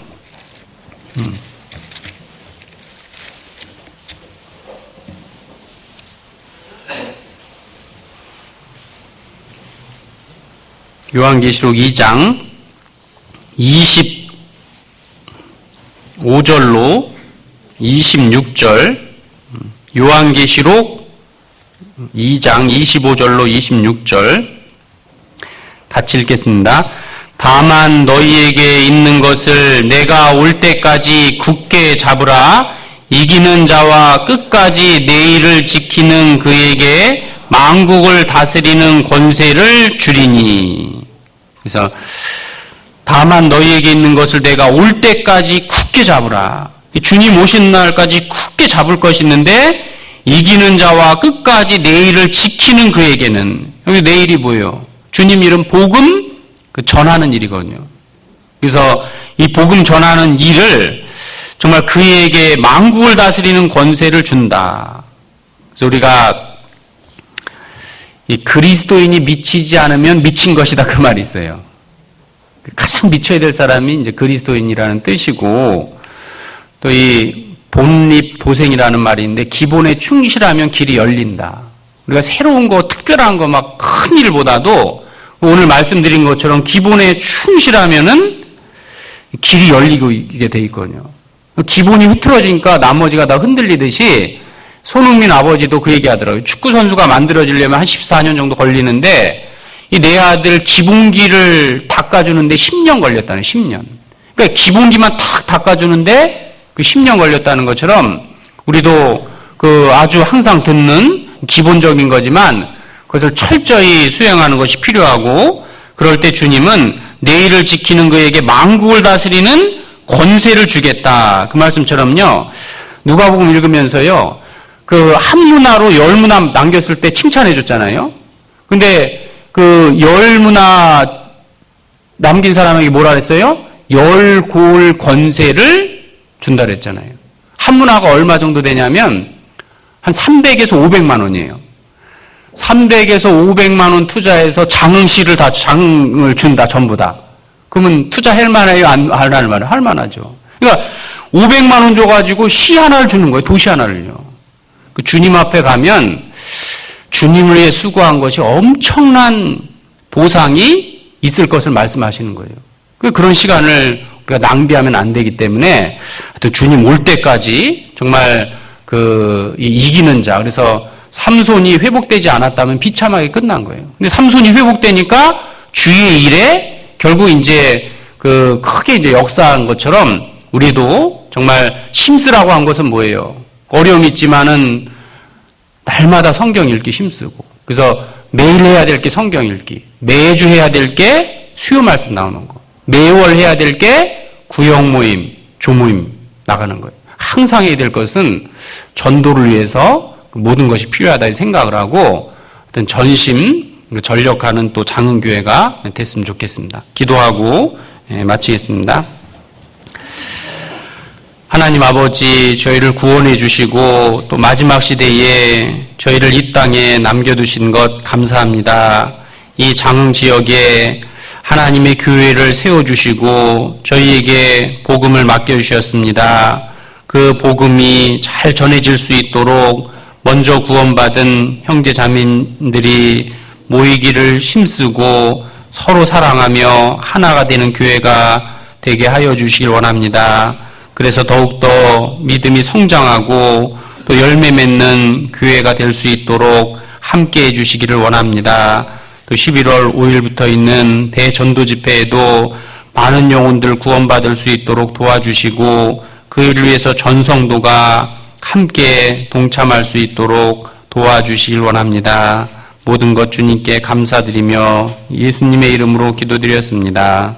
요한계시록 2장 25절로 26절, 요한계시록 2장 25절로 26절 같이 읽겠습니다. 다만 너희에게 있는 것을 내가 올 때까지 굳게 잡으라. 이기는 자와 끝까지 내 일을 지키는 그에게 만국을 다스리는 권세를 주리니. 그래서 다만 너희에게 있는 것을 내가 올 때까지 굳게 잡으라. 주님 오신 날까지 굳게 잡을 것이 있는데, 이기는 자와 끝까지 내 일을 지키는 그에게는, 여기 내 일이 뭐예요? 주님 일은 복음 전하는 일이거든요. 그래서 이 복음 전하는 일을 정말 그에게 만국을 다스리는 권세를 준다. 그래서 우리가 이 그리스도인이 미치지 않으면 미친 것이다, 그 말이 있어요. 가장 미쳐야 될 사람이 이제 그리스도인이라는 뜻이고, 또 이 본립도생이라는 말이 있는데, 기본에 충실하면 길이 열린다. 우리가 새로운 거, 특별한 거, 막 큰 일보다도 오늘 말씀드린 것처럼 기본에 충실하면은 길이 열리게 돼 있거든요. 기본이 흐트러지니까 나머지가 다 흔들리듯이, 손흥민 아버지도 그 얘기 하더라고요. 축구 선수가 만들어지려면 한 14년 정도 걸리는데, 이 내 아들 기본기를 닦아주는데 10년 걸렸다는, 10년. 그러니까 기본기만 탁 닦아주는데 그 10년 걸렸다는 것처럼, 우리도 그 아주 항상 듣는 기본적인 거지만 그것을 철저히 수행하는 것이 필요하고, 그럴 때 주님은 내일을 지키는 그에게 만국을 다스리는 권세를 주겠다. 그 말씀처럼요. 누가복음 읽으면서요. 그 한 문화로 10문화 남겼을 때 칭찬해 줬잖아요. 근데 그 10문화 남긴 사람에게 뭐라 그랬어요? 10골 권세를 준다 그랬잖아요. 한 문화가 얼마 정도 되냐면 한 300에서 500만 원이에요. 300에서 500만 원 투자해서 장을 준다, 전부 다. 그러면 투자할 만해요? 안 할 만해요? 할 만하죠. 그러니까 500만 원 줘가지고 시 하나를 주는 거예요. 도시 하나를요. 그 주님 앞에 가면 주님을 위해 수고한 것이 엄청난 보상이 있을 것을 말씀하시는 거예요. 그런 시간을 우리가 낭비하면 안 되기 때문에 또 주님 올 때까지 정말 이기는 자. 그래서 삼손이 회복되지 않았다면 비참하게 끝난 거예요. 근데 삼손이 회복되니까 주의 일에 결국 이제 크게 이제 역사한 것처럼 우리도 정말 힘쓰라고 한 것은 뭐예요? 어려움이 있지만은 날마다 성경 읽기 힘쓰고, 그래서 매일 해야 될 게 성경 읽기, 매주 해야 될 게 수요 말씀 나오는 거, 매월 해야 될 게 구역 모임, 조모임 나가는 거예요. 항상 해야 될 것은 전도를 위해서 모든 것이 필요하다 생각을 하고 어떤 전심, 전력하는 또 장흥교회가 됐으면 좋겠습니다. 기도하고 마치겠습니다. 하나님 아버지, 저희를 구원해 주시고 또 마지막 시대에 저희를 이 땅에 남겨두신 것 감사합니다. 이 장흥 지역에 하나님의 교회를 세워주시고 저희에게 복음을 맡겨주셨습니다. 그 복음이 잘 전해질 수 있도록 먼저 구원받은 형제 자매들이 모이기를 힘쓰고 서로 사랑하며 하나가 되는 교회가 되게 하여 주시길 원합니다. 그래서 더욱더 믿음이 성장하고 또 열매 맺는 교회가 될 수 있도록 함께 해주시기를 원합니다. 또 11월 5일부터 있는 대전도 집회에도 많은 영혼들 구원받을 수 있도록 도와주시고 그 일을 위해서 전성도가 함께 동참할 수 있도록 도와주시길 원합니다. 모든 것 주님께 감사드리며 예수님의 이름으로 기도드렸습니다.